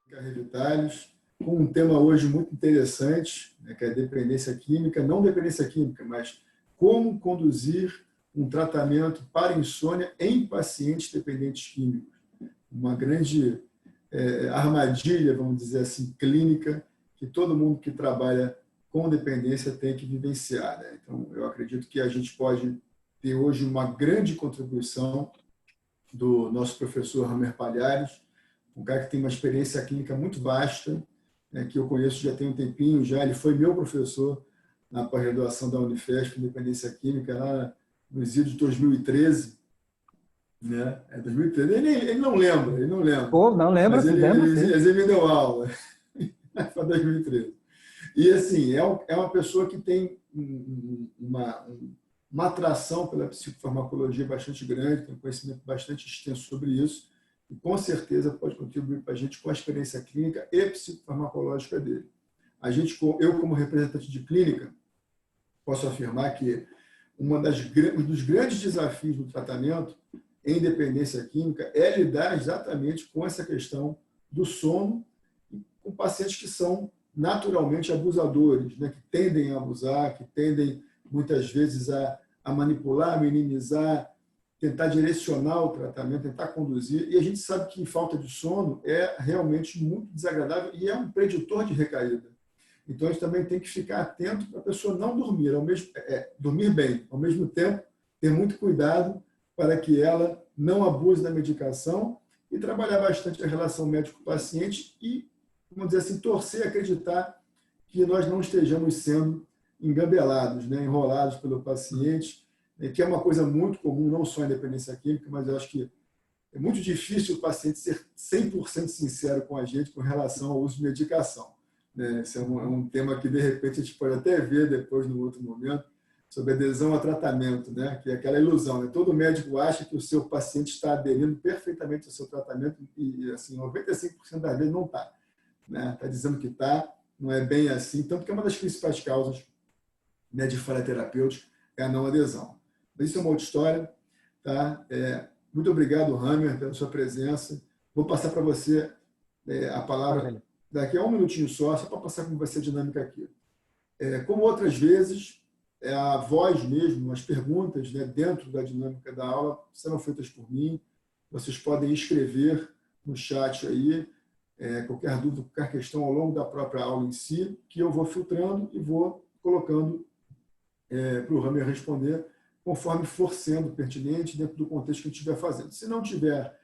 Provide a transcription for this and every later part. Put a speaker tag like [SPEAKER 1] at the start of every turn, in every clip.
[SPEAKER 1] Revitalhos, com um tema hoje muito interessante, né, que é a dependência química, não dependência química, mas como conduzir um tratamento para insônia em pacientes dependentes químicos. Uma grande armadilha, vamos dizer assim, clínica, que todo mundo que trabalha com dependência tem que vivenciar, né? Então, eu acredito que a gente pode ter hoje uma grande contribuição do nosso professor Hamer Palhares, um cara que tem uma experiência clínica muito vasta, né, que eu conheço já tem um tempinho já. Ele foi meu professor na pós-graduação da Unifesp, Independência Química, lá nos idos de 2013. Né? 2013. Ele não lembra, ele não lembra.
[SPEAKER 2] Pô, não lembra,
[SPEAKER 1] mas
[SPEAKER 2] sim.
[SPEAKER 1] ele me deu aula. Foi 2013. E, assim, é uma pessoa que tem uma atração pela psicofarmacologia bastante grande, tem um conhecimento bastante extenso sobre isso, e com certeza pode contribuir para a gente com a experiência clínica e psicofarmacológica dele. Eu, como representante de clínica, posso afirmar que um dos grandes desafios do tratamento em dependência química é lidar exatamente com essa questão do sono com pacientes que são naturalmente abusadores, né? Que tendem a abusar, que tendem muitas vezes a manipular, minimizar, tentar direcionar o tratamento, tentar conduzir. E a gente sabe que falta de sono é realmente muito desagradável e é um preditor de recaída. Então, a gente também tem que ficar atento para a pessoa não dormir, dormir bem, ao mesmo tempo, ter muito cuidado para que ela não abuse da medicação e trabalhar bastante a relação médico-paciente e, vamos dizer assim, torcer, acreditar que nós não estejamos sendo engabelados, né, enrolados pelo paciente, que é uma coisa muito comum, não só em dependência química, mas eu acho que é muito difícil o paciente ser 100% sincero com a gente com relação ao uso de medicação. Esse é um tema que, de repente, a gente pode até ver depois, no outro momento, sobre adesão a tratamento, né? Que é aquela ilusão, né? Todo médico acha que o seu paciente está aderindo perfeitamente ao seu tratamento e, assim, 95% das vezes não está. Né? Está dizendo que está, não é bem assim, tanto que é uma das principais causas, né, de falha terapêutica é a não adesão. Mas isso é uma outra história. Tá? Muito obrigado, Hamer, pela sua presença. Vou passar para você a palavra daqui a um minutinho só para passar como vai ser a dinâmica aqui. Como outras vezes, a voz mesmo, as perguntas, né, dentro da dinâmica da aula serão feitas por mim. Vocês podem escrever no chat aí qualquer dúvida, qualquer questão ao longo da própria aula em si, que eu vou filtrando e vou colocando para o Hamer responder conforme for sendo pertinente dentro do contexto que a gente estiver fazendo. Se não tiver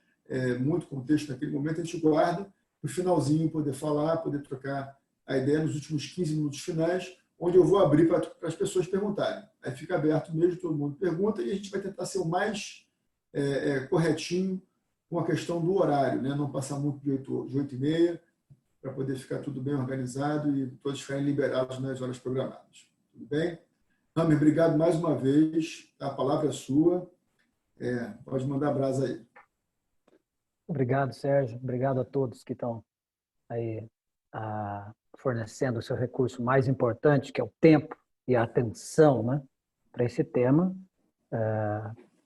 [SPEAKER 1] muito contexto naquele momento, a gente guarda no finalzinho, poder falar, poder trocar a ideia nos últimos 15 minutos finais, onde eu vou abrir para as pessoas perguntarem. Aí fica aberto mesmo, todo mundo pergunta, e a gente vai tentar ser o mais corretinho com a questão do horário, né? Não passar muito de 8h30, para poder ficar tudo bem organizado e todos ficarem liberados nas horas programadas. Tudo bem? Hamer, obrigado mais uma vez. A palavra é sua. Pode mandar brasa aí.
[SPEAKER 2] Obrigado, Sérgio. Obrigado a todos que estão aí fornecendo o seu recurso mais importante, que é o tempo e a atenção, né, para esse tema,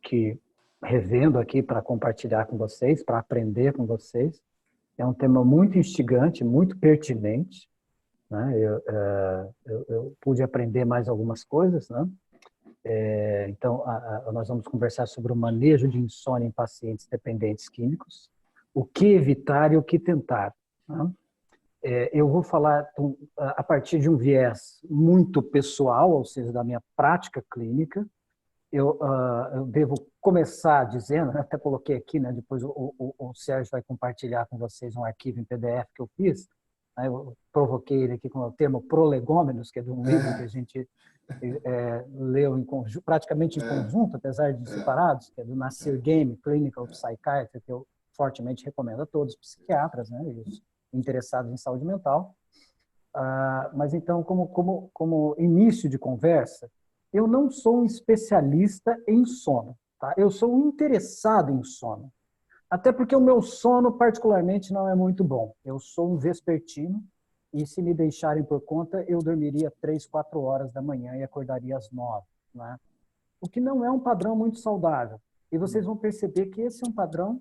[SPEAKER 2] que, revendo aqui para compartilhar com vocês, para aprender com vocês, é um tema muito instigante, muito pertinente, né? Eu pude aprender mais algumas coisas, né? Então, nós vamos conversar sobre o manejo de insônia em pacientes dependentes químicos, o que evitar e o que tentar, né? Eu vou falar a partir de um viés muito pessoal, ou seja, da minha prática clínica. Eu devo começar dizendo, até coloquei aqui, né, depois o Sérgio vai compartilhar com vocês um arquivo em PDF que eu fiz, né, eu provoquei ele aqui com o termo prolegômenos, que é de um livro que a gente leu praticamente em conjunto, apesar de separados, que é do Nasir Game, Clinical Psychiatry, que eu fortemente recomendo a todos os psiquiatras, né, e os interessados em saúde mental. Mas então, como início de conversa, eu não sou um especialista em sono, tá? Eu sou um interessado em sono, até porque o meu sono particularmente não é muito bom. Eu sou um vespertino, e se me deixarem por conta, eu dormiria 3, 4 horas da manhã e acordaria às 9, né? O que não é um padrão muito saudável. E vocês vão perceber que esse é um padrão,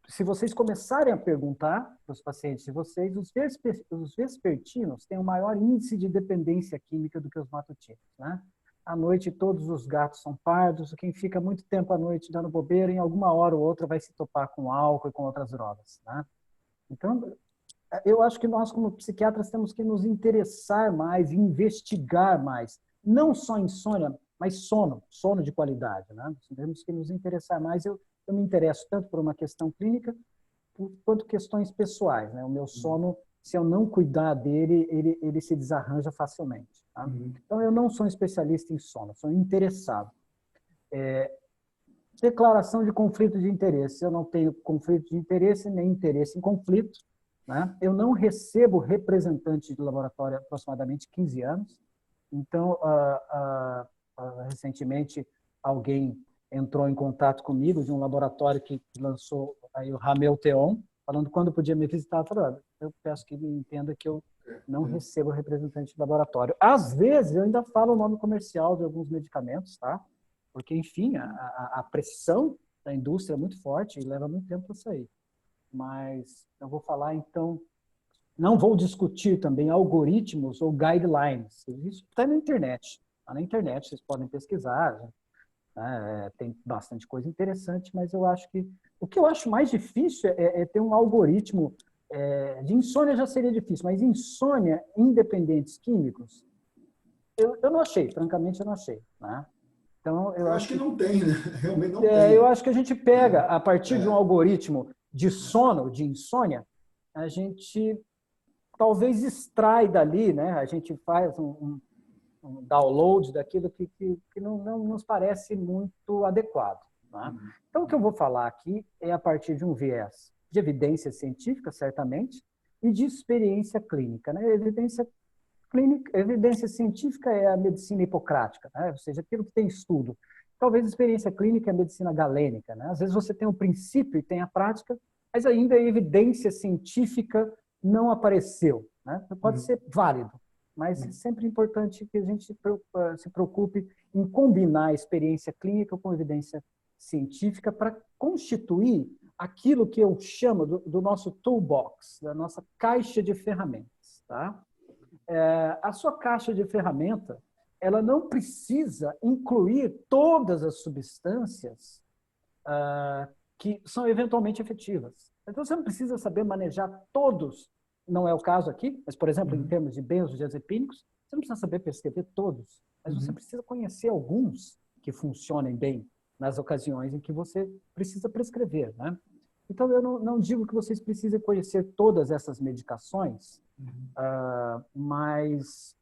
[SPEAKER 2] se vocês começarem a perguntar para os pacientes de vocês, os vespertinos têm um maior índice de dependência química do que os matutinos, né? À noite, todos os gatos são pardos, quem fica muito tempo à noite dando bobeira, em alguma hora ou outra vai se topar com álcool e com outras drogas, né? Então, eu acho que nós, como psiquiatras, temos que nos interessar mais, investigar mais. Não só insônia, mas sono de qualidade, né? Nós temos que nos interessar mais. Eu me interesso tanto por uma questão clínica, quanto questões pessoais, né? O meu sono, se eu não cuidar dele, ele se desarranja facilmente. Tá? Então, eu não sou um especialista em sono, sou interessado. Declaração de conflito de interesse. Eu não tenho conflito de interesse, nem interesse em conflito, né? Eu não recebo representante de laboratório há aproximadamente 15 anos. Então, recentemente, alguém entrou em contato comigo de um laboratório que lançou aí o Rameuteon, falando quando podia me visitar. Eu falei, olha, eu peço que me entenda que eu não recebo representante de laboratório. Às vezes, eu ainda falo o nome comercial de alguns medicamentos, tá? Porque, enfim, a pressão da indústria é muito forte e leva muito tempo para sair. Mas eu vou falar, então, não vou discutir também algoritmos ou guidelines. Isso está na internet. Está na internet, vocês podem pesquisar. Né? Tem bastante coisa interessante, mas eu acho que o que eu acho mais difícil é ter um algoritmo de insônia. Já seria difícil, mas insônia independentes químicos, eu não achei, francamente eu não achei. Né? Então,
[SPEAKER 1] eu acho que não tem, né? Realmente não tem.
[SPEAKER 2] Eu acho que a gente pega, a partir de um algoritmo de sono, de insônia, a gente talvez extrai dali, né? A gente faz um download daquilo que não nos parece muito adequado. Né? Então, o que eu vou falar aqui é a partir de um viés de evidência científica, certamente, e de experiência clínica. Né? Evidência científica é a medicina hipocrática, né? Ou seja, aquilo que tem estudo. Talvez a experiência clínica é a medicina galênica. Né? Às vezes você tem o princípio e tem a prática, mas ainda a evidência científica não apareceu. Né? Pode ser válido, mas é sempre importante que a gente se preocupe em combinar a experiência clínica com a evidência científica para constituir aquilo que eu chamo do nosso toolbox, da nossa caixa de ferramentas. Tá? A sua caixa de ferramenta, ela não precisa incluir todas as substâncias que são eventualmente efetivas. Então, você não precisa saber manejar todos, não é o caso aqui, mas, por exemplo, em termos de benzodiazepínicos, você não precisa saber prescrever todos, mas você precisa conhecer alguns que funcionem bem nas ocasiões em que você precisa prescrever. Né? Então, eu não digo que vocês precisem conhecer todas essas medicações, mas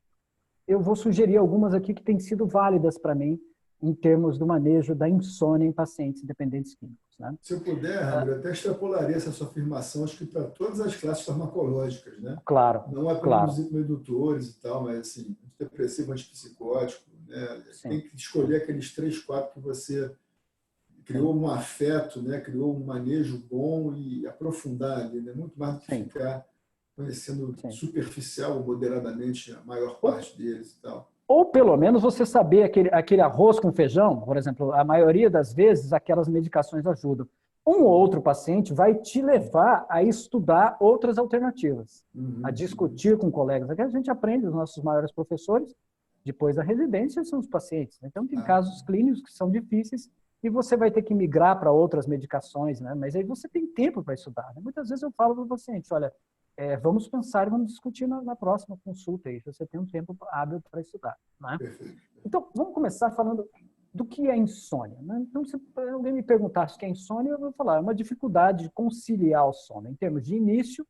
[SPEAKER 2] eu vou sugerir algumas aqui que têm sido válidas para mim em termos do manejo da insônia em pacientes dependentes químicos. Né?
[SPEAKER 1] Se eu puder, Ramiro, eu até extrapolaria essa sua afirmação, acho que para todas as classes farmacológicas, né?
[SPEAKER 2] Claro.
[SPEAKER 1] Não apenas os indutores e tal, mas assim, antidepressivo, antipsicótico, né? Tem que escolher aqueles 3, 4 que você criou um afeto, né? Criou um manejo bom e aprofundar ali, né? Muito mais do que ficar conhecendo superficial ou moderadamente a maior parte deles e tal.
[SPEAKER 2] Ou, pelo menos, você saber aquele arroz com feijão, por exemplo, a maioria das vezes aquelas medicações ajudam. Um ou outro paciente vai te levar a estudar outras alternativas, a discutir com colegas. Aqui a gente aprende, os nossos maiores professores, depois da residência, são os pacientes. Então, tem casos clínicos que são difíceis e você vai ter que migrar para outras medicações, né? Mas aí você tem tempo para estudar. Né? Muitas vezes eu falo para o paciente, olha, vamos pensar e vamos discutir na próxima consulta aí, você tem um tempo hábil para estudar. Né? Então, vamos começar falando do que é insônia. Né? Então, se alguém me perguntasse o que é insônia, eu vou falar, é uma dificuldade de conciliar o sono, em termos de início,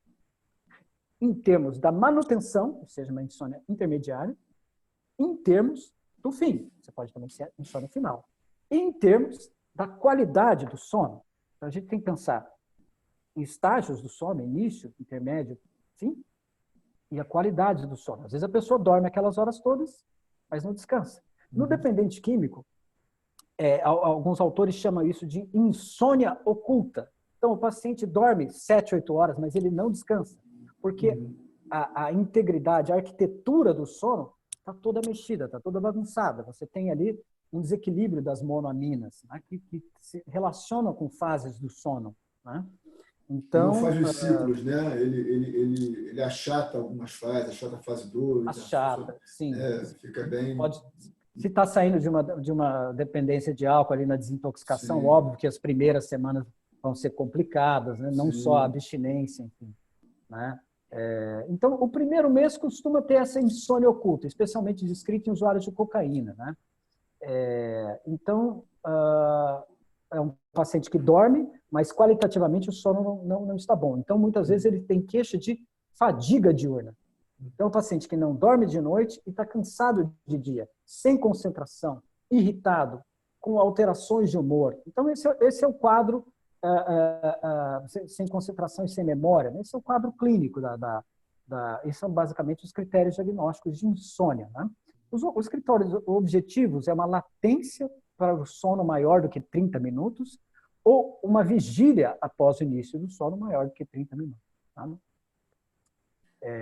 [SPEAKER 2] em termos da manutenção, ou seja, uma insônia intermediária, em termos do fim, você pode também ser insônia final, e em termos da qualidade do sono. Então, a gente tem que pensar em estágios do sono, início, intermédio, fim, e a qualidade do sono. Às vezes a pessoa dorme aquelas horas todas, mas não descansa. No dependente químico, alguns autores chamam isso de insônia oculta. Então, o paciente dorme 7, 8 horas, mas ele não descansa, porque a integridade, a arquitetura do sono está toda mexida, está toda bagunçada. Você tem ali um desequilíbrio das monoaminas, né, que se relacionam com fases do sono, né?
[SPEAKER 1] E não
[SPEAKER 2] Então,
[SPEAKER 1] faz os ciclos, né? Ele achata algumas fases, achata a fase 2,
[SPEAKER 2] achata, sim.
[SPEAKER 1] fica bem...
[SPEAKER 2] Pode, se está saindo de uma dependência de álcool ali na desintoxicação,
[SPEAKER 1] Sim,
[SPEAKER 2] óbvio que as primeiras semanas vão ser complicadas, né? Não só a
[SPEAKER 1] sim.
[SPEAKER 2] abstinência, enfim, né? Então, o primeiro mês costuma ter essa insônia oculta, especialmente descrita em usuários de cocaína, né? Então, é um paciente que dorme, mas qualitativamente o sono não está bom. Então, muitas vezes ele tem queixa de fadiga diurna. Então, o paciente que não dorme de noite e está cansado de dia, sem concentração, irritado, com alterações de humor. Então, esse é o quadro sem concentração e sem memória. Né? Esse é o quadro clínico. Esses são basicamente os critérios diagnósticos de insônia. Né? Os critérios objetivos é uma latência para o sono maior do que 30 minutos ou uma vigília após o início do sono maior do que 30 minutos. Tá?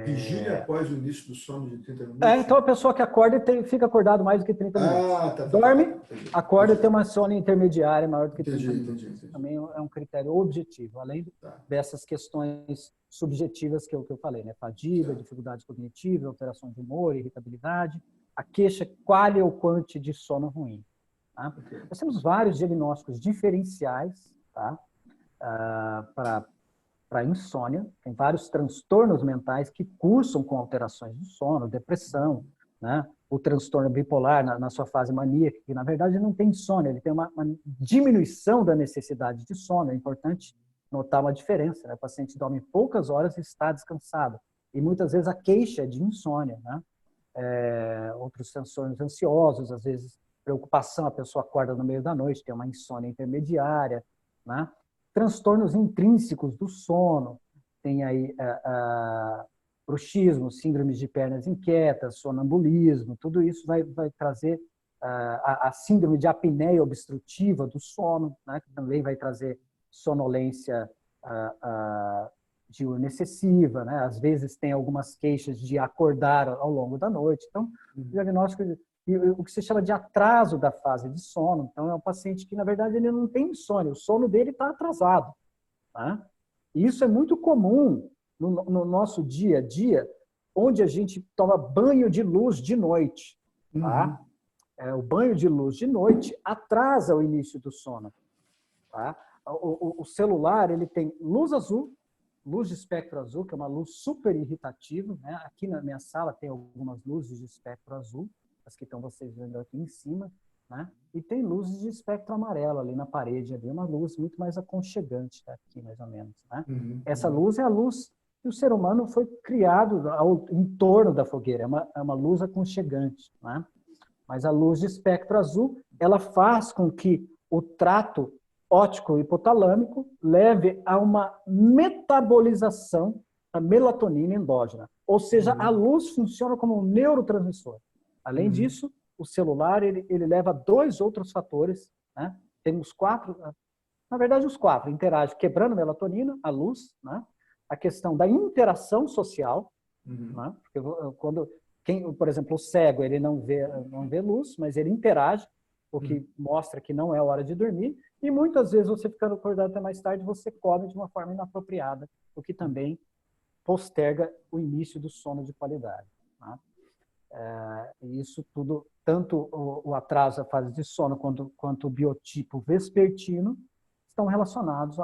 [SPEAKER 1] Vigília após o início do sono de 30 minutos?
[SPEAKER 2] Então a pessoa que acorda fica acordado mais do que 30 minutos. Dorme, acorda e tem uma sono intermediária maior do que 30 minutos.
[SPEAKER 1] Entendi.
[SPEAKER 2] Também é um critério objetivo, além dessas questões subjetivas que eu falei, né? Fadiga, dificuldade cognitiva, alteração de humor, irritabilidade, a queixa qualia ou quanti de sono ruim. Tá? Nós temos vários diagnósticos diferenciais, tá? Para insônia, tem vários transtornos mentais que cursam com alterações do sono, depressão, né? O transtorno bipolar na sua fase maníaca, que na verdade não tem insônia, ele tem uma diminuição da necessidade de sono. É importante notar uma diferença, né? O paciente dorme poucas horas e está descansado. E muitas vezes a queixa é de insônia, né? Outros transtornos ansiosos, às vezes preocupação, a pessoa acorda no meio da noite, tem uma insônia intermediária, né? Transtornos intrínsecos do sono, tem aí bruxismo, síndromes de pernas inquietas, sonambulismo, tudo isso vai trazer a síndrome de apneia obstrutiva do sono, né, que também vai trazer sonolência diurna excessiva, né? Às vezes tem algumas queixas de acordar ao longo da noite. Então, o diagnóstico o que se chama de atraso da fase de sono. Então, é um paciente que, na verdade, ele não tem insônia, o sono dele está atrasado. Tá? E isso é muito comum no nosso dia a dia, onde a gente toma banho de luz de noite. Tá? O banho de luz de noite atrasa o início do sono. Tá? O celular ele tem luz azul, luz de espectro azul, que é uma luz super irritativa. Né? Aqui na minha sala tem algumas luzes de espectro azul, as que estão vocês vendo aqui em cima, né? E tem luzes de espectro amarelo ali na parede, ali, uma luz muito mais aconchegante, tá? Aqui mais ou menos. Né? Essa luz é a luz que o ser humano foi criado em torno da fogueira, é uma luz aconchegante. Né? Mas a luz de espectro azul, ela faz com que o trato óptico hipotalâmico leve a uma metabolização da melatonina endógena. Ou seja, a luz funciona como um neurotransmissor. Além disso, o celular ele leva dois outros fatores. Né? Temos quatro, na verdade os quatro interagem quebrando melatonina, a luz, né? A questão da interação social, né? Porque por exemplo, o cego ele não vê luz, mas ele interage, o que mostra que não é hora de dormir. E muitas vezes você ficando acordado até mais tarde, você come de uma forma inapropriada, o que também posterga o início do sono de qualidade. Né? Isso tudo, tanto o atraso da fase de sono quanto o biotipo vespertino, estão relacionados,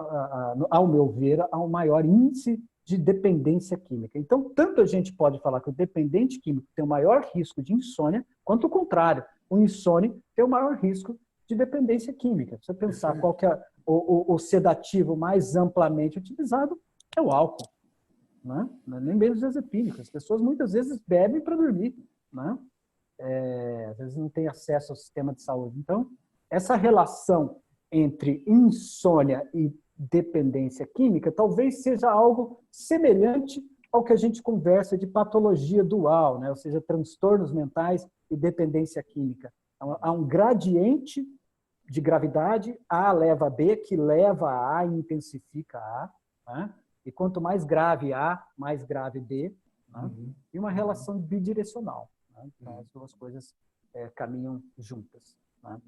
[SPEAKER 2] ao meu ver, a um maior índice de dependência química. Então, tanto a gente pode falar que o dependente químico tem o maior risco de insônia, quanto o contrário, o insônia tem o maior risco de dependência química. Se você pensar qual que é o sedativo mais amplamente utilizado, é o álcool. Né? Nem benzodiazepínico. As pessoas muitas vezes bebem para dormir. Né? Às vezes não tem acesso ao sistema de saúde. Então, essa relação entre insônia e dependência química talvez seja algo semelhante ao que a gente conversa de patologia dual, né? Ou seja, transtornos mentais e dependência química. Então, há um gradiente de gravidade, A leva a B, que leva a A e intensifica a A. Né? E quanto mais grave A, mais grave B. né? E uma relação bidirecional, né? Então, as duas coisas caminham juntas, né?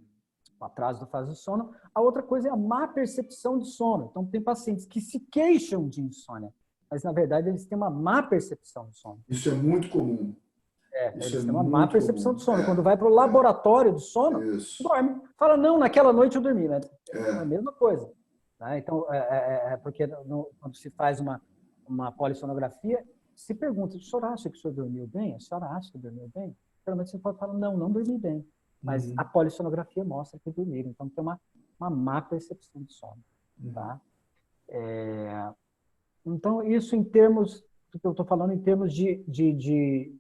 [SPEAKER 2] O atraso da fase do sono. A outra coisa é a má percepção de sono. Então, tem pacientes que se queixam de insônia, mas, na verdade, eles têm uma má percepção de sono.
[SPEAKER 1] Isso é muito comum. Isso
[SPEAKER 2] Eles
[SPEAKER 1] é
[SPEAKER 2] têm uma má
[SPEAKER 1] muito
[SPEAKER 2] percepção
[SPEAKER 1] comum.
[SPEAKER 2] de sono. Quando vai para o laboratório do sono,
[SPEAKER 1] Isso.
[SPEAKER 2] dorme. Fala, não, naquela noite eu dormi, né? É a
[SPEAKER 1] É.
[SPEAKER 2] mesma coisa. Né? Então, porque quando se faz uma polissonografia, se pergunta, o senhor acha que o senhor dormiu bem? A senhora acha que dormiu bem? Geralmente você pode falar, não, não dormi bem. Mas a polissonografia mostra que dormiram. Então, tem uma má percepção de sono. Tá? Então, isso em termos, do que eu estou falando, em termos de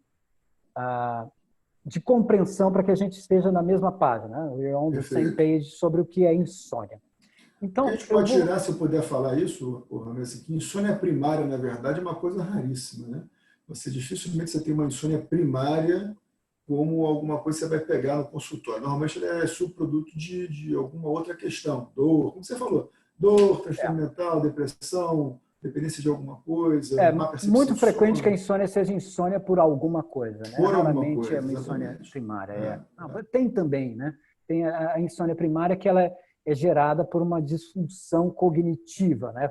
[SPEAKER 2] compreensão para que a gente esteja na mesma página, né? We're on the same page sobre o que é insônia. Então,
[SPEAKER 1] a gente pode tirar, se eu puder falar isso, Ramiro, que insônia primária, na verdade, é uma coisa raríssima, né? Dificilmente você tem uma insônia primária como alguma coisa que você vai pegar no consultório. Normalmente ela é subproduto de alguma outra questão, dor, como você falou, dor, transtorno mental, depressão, dependência de alguma coisa, má percepção
[SPEAKER 2] muito
[SPEAKER 1] de
[SPEAKER 2] frequente
[SPEAKER 1] sono.
[SPEAKER 2] que a insônia seja insônia por alguma coisa, né?
[SPEAKER 1] Por alguma
[SPEAKER 2] Raramente
[SPEAKER 1] coisa,
[SPEAKER 2] é uma insônia
[SPEAKER 1] exatamente.
[SPEAKER 2] primária. Tem também, né? Tem a insônia primária que ela é gerada por uma disfunção cognitiva, né?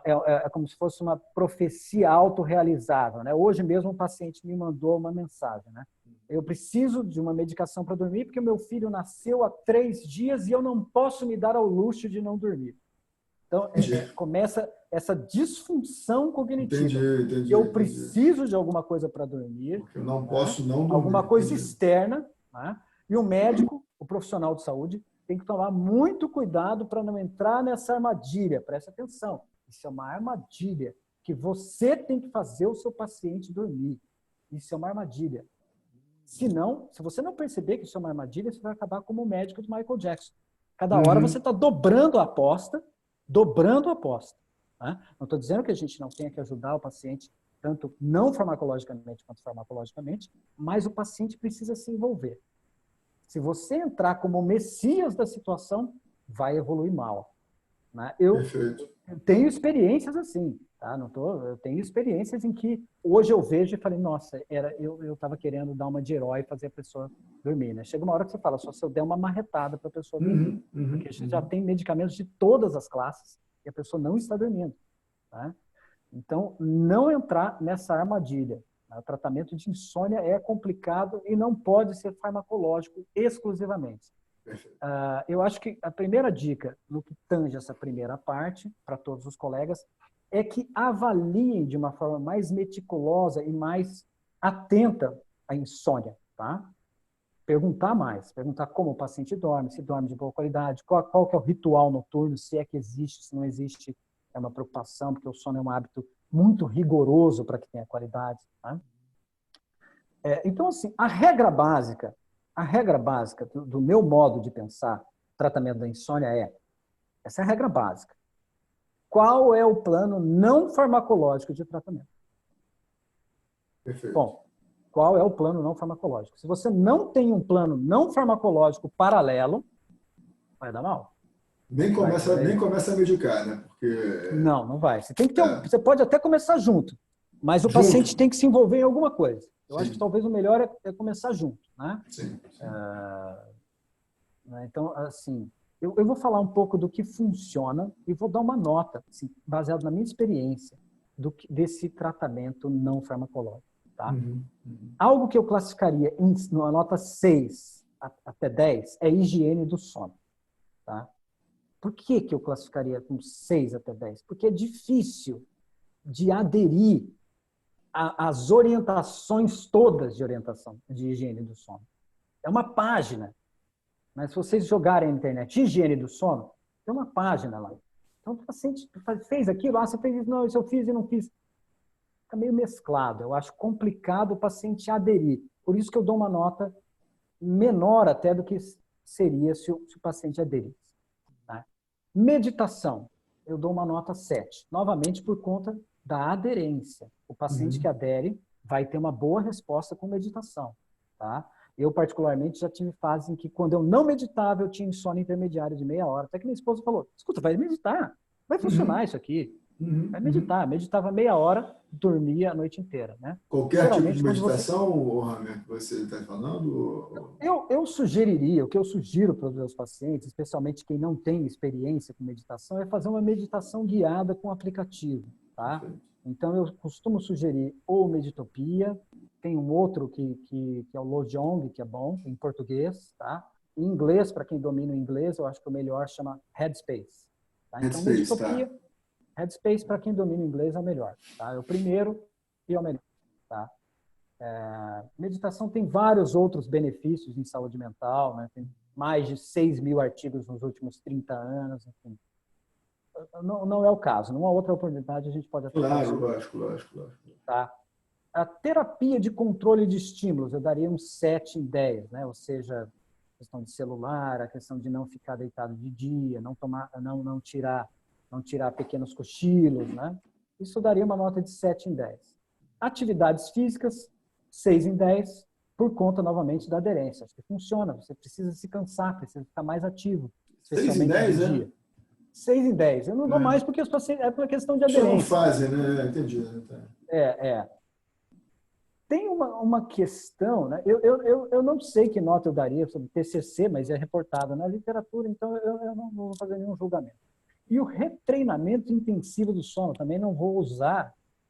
[SPEAKER 2] É como se fosse uma profecia autorrealizável, né? Hoje mesmo um paciente me mandou uma mensagem, né? Eu preciso de uma medicação para dormir porque o meu filho nasceu há 3 dias e eu não posso me dar ao luxo de não dormir. Então, começa essa disfunção cognitiva.
[SPEAKER 1] Entendi.
[SPEAKER 2] Eu preciso de alguma coisa para dormir.
[SPEAKER 1] Porque eu não posso não dormir.
[SPEAKER 2] Alguma coisa externa. Né? E o médico, o profissional de saúde, tem que tomar muito cuidado para não entrar nessa armadilha. Preste atenção. Isso é uma armadilha que você tem que fazer o seu paciente dormir. Isso é uma armadilha. Senão, se você não perceber que isso é uma armadilha, você vai acabar como o médico de Michael Jackson. Cada hora você está dobrando a aposta. Né? Não estou dizendo que a gente não tenha que ajudar o paciente, tanto não farmacologicamente quanto farmacologicamente, mas o paciente precisa se envolver. Se você entrar como o messias da situação, vai evoluir mal. Né? Eu tenho experiências assim. Tá? Eu tenho experiências em que hoje eu vejo e falei, nossa, eu estava querendo dar uma de herói e fazer a pessoa dormir. Né? Chega uma hora que você fala, só se eu der uma marretada para a pessoa dormir. Porque a gente já tem medicamentos de todas as classes e a pessoa não está dormindo. Tá? Então, não entrar nessa armadilha. O tratamento de insônia é complicado e não pode ser farmacológico exclusivamente. Eu acho que a primeira dica, no que tange essa primeira parte, para todos os colegas, é que avaliem de uma forma mais meticulosa e mais atenta a insônia. Tá? Perguntar como o paciente dorme, se dorme de boa qualidade, qual que é o ritual noturno, se é que existe, se não existe, é uma preocupação, porque o sono é um hábito muito rigoroso para que tenha qualidade. Tá? Então, assim, a regra básica do meu modo de pensar tratamento da insônia essa é a regra básica. Qual é o plano não farmacológico de tratamento?
[SPEAKER 1] Perfeito.
[SPEAKER 2] Bom, qual é o plano não farmacológico? Se você não tem um plano não farmacológico paralelo, vai dar mal.
[SPEAKER 1] Nem começa a medicar, né? Porque...
[SPEAKER 2] Não vai. Você tem que ter você pode até começar junto, mas o paciente tem que se envolver em alguma coisa. Eu acho que talvez o melhor é começar junto. Né?
[SPEAKER 1] Sim.
[SPEAKER 2] Então, assim, eu vou falar um pouco do que funciona e vou dar uma nota, assim, baseado na minha experiência, desse tratamento não farmacológico. Tá? Algo que eu classificaria na nota 6 até 10 é higiene do sono. Tá? Por que eu classificaria com 6 até 10? Porque é difícil de aderir às orientações todas de orientação de higiene do sono. É uma página. Mas se vocês jogarem na internet higiene do sono, tem uma página lá. Então, o paciente fez aquilo, você fez isso, não, isso eu fiz e não fiz. Fica meio mesclado. Eu acho complicado o paciente aderir. Por isso que eu dou uma nota menor até do que seria se o paciente aderisse. Tá? Meditação, eu dou uma nota 7. Novamente por conta da aderência. O paciente que adere vai ter uma boa resposta com meditação. Tá? Eu, particularmente, já tive fases em que, quando eu não meditava, eu tinha insônia intermediária de meia hora. Até que minha esposa falou, escuta, vai meditar. Vai funcionar isso aqui. Vai meditar. Meditava meia hora, dormia a noite inteira, né?
[SPEAKER 1] Qualquer tipo de meditação, Hammer, que você está falando?
[SPEAKER 2] Eu sugeriria, o que eu sugiro para os meus pacientes, especialmente quem não tem experiência com meditação, é fazer uma meditação guiada com aplicativo, tá? Então, eu costumo sugerir ou Meditopia, tem um outro que é o Lojong, que é bom, em português, tá? Em inglês, para quem domina o inglês, eu acho que o melhor chama Headspace. Tá? Então, Meditopia, Headspace, para quem domina o inglês, é o melhor. Tá? É o primeiro e é o melhor. Tá? Meditação tem vários outros benefícios em saúde mental, né? Tem mais de 6 mil artigos nos últimos 30 anos, enfim. Não é o caso. Numa outra oportunidade, a gente pode até falar sobre
[SPEAKER 1] isso. Lógico.
[SPEAKER 2] Tá? A terapia de controle de estímulos, eu daria uns 7 em 10, né? Ou seja, a questão de celular, a questão de não ficar deitado de dia, não tirar pequenos cochilos, né? Isso daria uma nota de 7 em 10. Atividades físicas, 6 em 10, por conta, novamente, da aderência. Acho que funciona, você precisa se cansar, precisa ficar mais ativo, especialmente
[SPEAKER 1] 6 em 10,
[SPEAKER 2] no dia. 6 em 10. Eu não dou mais porque os pacientes, é por questão de aderência.
[SPEAKER 1] Não fazem, né? Entendi.
[SPEAKER 2] Tem uma questão, né? Eu não sei que nota eu daria sobre TCC, mas é reportado na literatura, então eu não vou fazer nenhum julgamento. E o retreinamento intensivo do sono, também não vou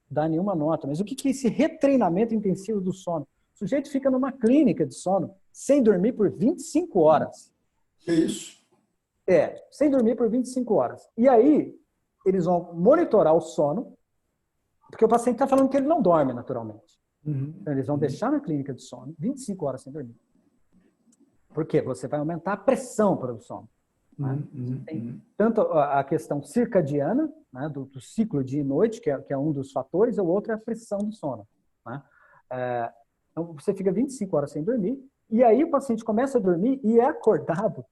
[SPEAKER 2] dar nenhuma nota, mas o que é esse retreinamento intensivo do sono? O sujeito fica numa clínica de sono sem dormir por 25 horas.
[SPEAKER 1] Que isso?
[SPEAKER 2] Sem dormir por 25 horas. E aí, eles vão monitorar o sono, porque o paciente está falando que ele não dorme naturalmente. Então, eles vão deixar na clínica de sono 25 horas sem dormir. Por quê? Você vai aumentar a pressão para o sono. Né? Tem tanto a questão circadiana, né, do ciclo dia e noite, que é um dos fatores, e o outro é a pressão do sono. Né? Então, você fica 25 horas sem dormir, e aí o paciente começa a dormir e é acordado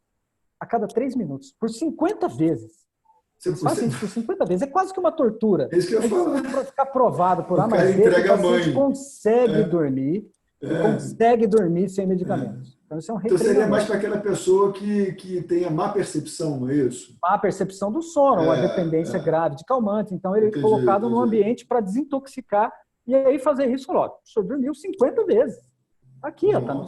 [SPEAKER 2] a cada 3 minutos, por 50 vezes. Eles fazem isso por 50 vezes. É quase que uma tortura.
[SPEAKER 1] É isso que eu falo.
[SPEAKER 2] Para ficar provado por A mais B,
[SPEAKER 1] o
[SPEAKER 2] paciente consegue dormir e consegue dormir sem medicamentos. Então, isso é um
[SPEAKER 1] retreinamento. Então, seria mais para aquela pessoa que tem a má percepção, não é isso?
[SPEAKER 2] Má percepção do sono, uma dependência grave de calmante. Então, ele é colocado num ambiente para desintoxicar e aí fazer isso. Ó, o senhor dormiu 50 vezes. Aqui, ó, tá no...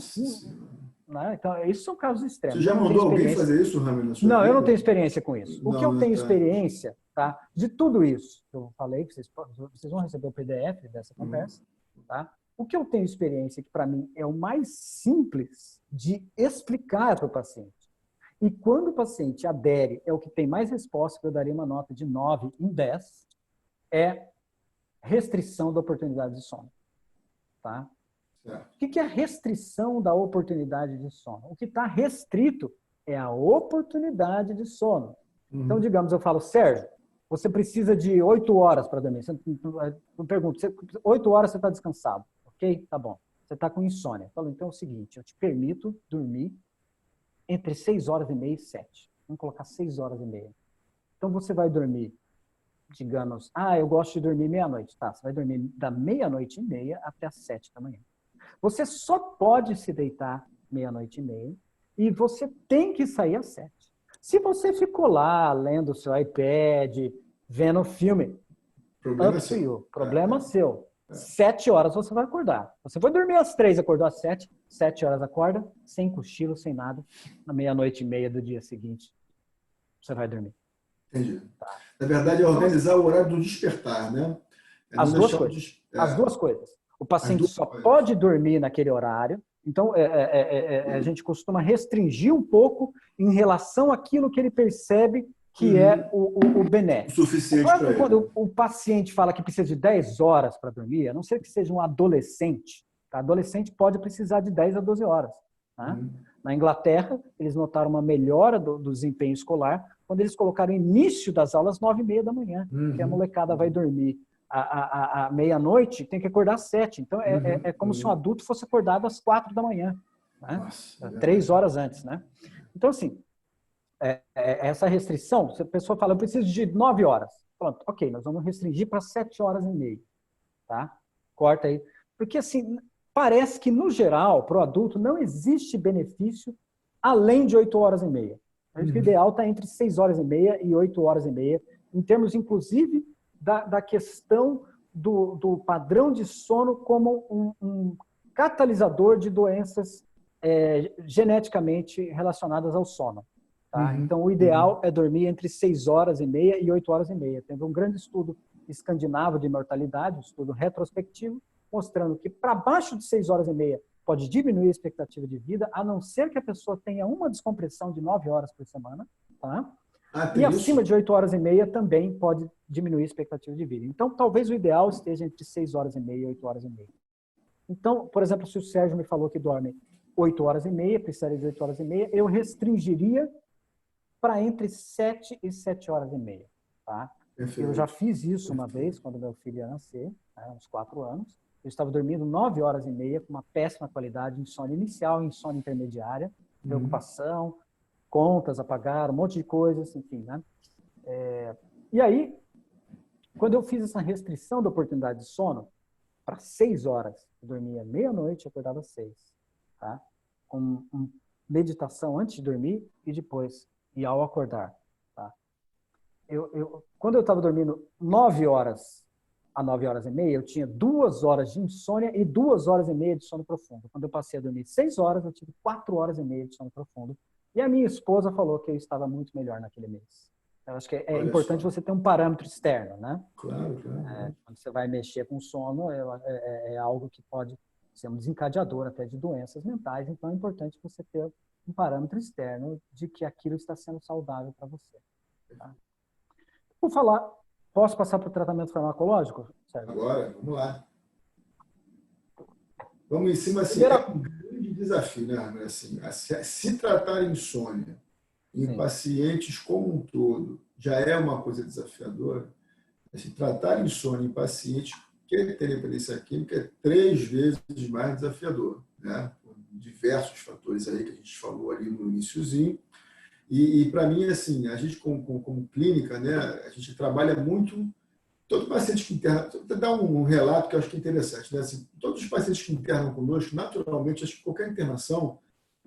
[SPEAKER 2] Né? Então, esses são casos extremos.
[SPEAKER 1] Você já mandou alguém fazer isso, Hammer?
[SPEAKER 2] Não, eu não tenho experiência com isso. O que eu tenho experiência, tá, de tudo isso que eu falei, que vocês vão receber o PDF dessa conversa, tá? O que eu tenho experiência, que para mim é o mais simples de explicar para o paciente. E quando o paciente adere, é o que tem mais resposta, que eu daria uma nota de 9 em 10, é restrição da oportunidade de sono. Tá? O que é a restrição da oportunidade de sono? O que está restrito é a oportunidade de sono. Então, digamos, eu falo, Sérgio, você precisa de 8 horas para dormir. Eu pergunto, 8 horas você está descansado? Ok? Tá bom. Você está com insônia. Eu falo, então é o seguinte, eu te permito dormir entre 6 horas e meia e 7. Vamos colocar 6 horas e meia. Então, você vai dormir, digamos, eu gosto de dormir meia-noite. Tá, você vai dormir da meia-noite e meia até as 7 da manhã. Você só pode se deitar meia-noite e meia e você tem que sair às 7. Se você ficou lá lendo o seu iPad, vendo filme, problema seu. 7 horas você vai acordar. Você foi dormir às 3, acordou às 7, 7 horas acorda, sem cochilo, sem nada, na meia-noite e meia do dia seguinte, você vai dormir.
[SPEAKER 1] Entendi. Tá. Na verdade, é organizar o horário do despertar, né?
[SPEAKER 2] As duas coisas. As duas coisas. O paciente só pode dormir naquele horário. Então, a gente costuma restringir um pouco em relação àquilo que ele percebe que é o benéfico.
[SPEAKER 1] O suficiente para ele.
[SPEAKER 2] Quando o paciente fala que precisa de 10 horas para dormir, a não ser que seja um adolescente, tá? Adolescente pode precisar de 10 a 12 horas. Tá? Na Inglaterra, eles notaram uma melhora do desempenho escolar quando eles colocaram o início das aulas 9h30 da manhã, que a molecada vai dormir à meia-noite, tem que acordar às 7. Então, é como se um adulto fosse acordado às 4 da manhã. Né? Nossa, 3 horas antes. Né? Então, assim, essa restrição, se a pessoa fala, eu preciso de 9 horas. Pronto, ok, nós vamos restringir para 7 horas e meia. Tá? Corta aí. Porque, assim, parece que, no geral, para o adulto, não existe benefício além de 8 horas e meia. A gente, o ideal está entre 6 horas e meia e 8 horas e meia, em termos, inclusive, da questão do padrão de sono como um catalisador de doenças geneticamente relacionadas ao sono. Tá? Então, o ideal é dormir entre 6 horas e meia e 8 horas e meia. Teve um grande estudo escandinavo de mortalidade, um estudo retrospectivo, mostrando que para baixo de 6 horas e meia pode diminuir a expectativa de vida, a não ser que a pessoa tenha uma descompressão de 9 horas por semana. Tá? E acima de 8 horas e meia também pode diminuir a expectativa de vida. Então, talvez o ideal esteja entre 6 horas e meia e 8 horas e meia. Então, por exemplo, se o Sérgio me falou que dorme 8 horas e meia, precisaria de 8 horas e meia, eu restringiria para entre 7 e 7 horas e meia. Tá? Eu já fiz isso uma vez, quando meu filho ia nascer, uns 4 anos. Eu estava dormindo 9 horas e meia, com uma péssima qualidade, insônia inicial, insônia intermediária, preocupação, contas a pagar, um monte de coisas, enfim. Né? E aí, quando eu fiz essa restrição da oportunidade de sono, para 6 horas, eu dormia meia-noite e acordava às 6. Tá? Com meditação antes de dormir e depois, e ao acordar. Tá? Quando eu estava dormindo 9 horas a 9 horas e meia, eu tinha 2 horas de insônia e 2 horas e meia de sono profundo. Quando eu passei a dormir 6 horas, eu tive 4 horas e meia de sono profundo. E a minha esposa falou que eu estava muito melhor naquele mês. Eu acho que é importante você ter um parâmetro externo, né?
[SPEAKER 1] Claro.
[SPEAKER 2] Quando você vai mexer com sono, é algo que pode ser um desencadeador até de doenças mentais. Então, é importante você ter um parâmetro externo de que aquilo está sendo saudável para você. Tá? Por falar, posso passar para o tratamento farmacológico, Sérgio?
[SPEAKER 1] Agora, vamos lá. Vamos em cima, assim, é um grande desafio, né, assim, se tratar insônia em pacientes como um todo já é uma coisa desafiadora, assim, tratar insônia em pacientes que têm dependência química é 3 vezes mais desafiador, né? Por diversos fatores aí que a gente falou ali no iniciozinho. E para mim, assim, a gente como clínica, né, a gente trabalha muito. Todo paciente que interna, vou dar um relato que eu acho que é interessante, né? Assim, todos os pacientes que internam conosco, naturalmente, acho que qualquer internação,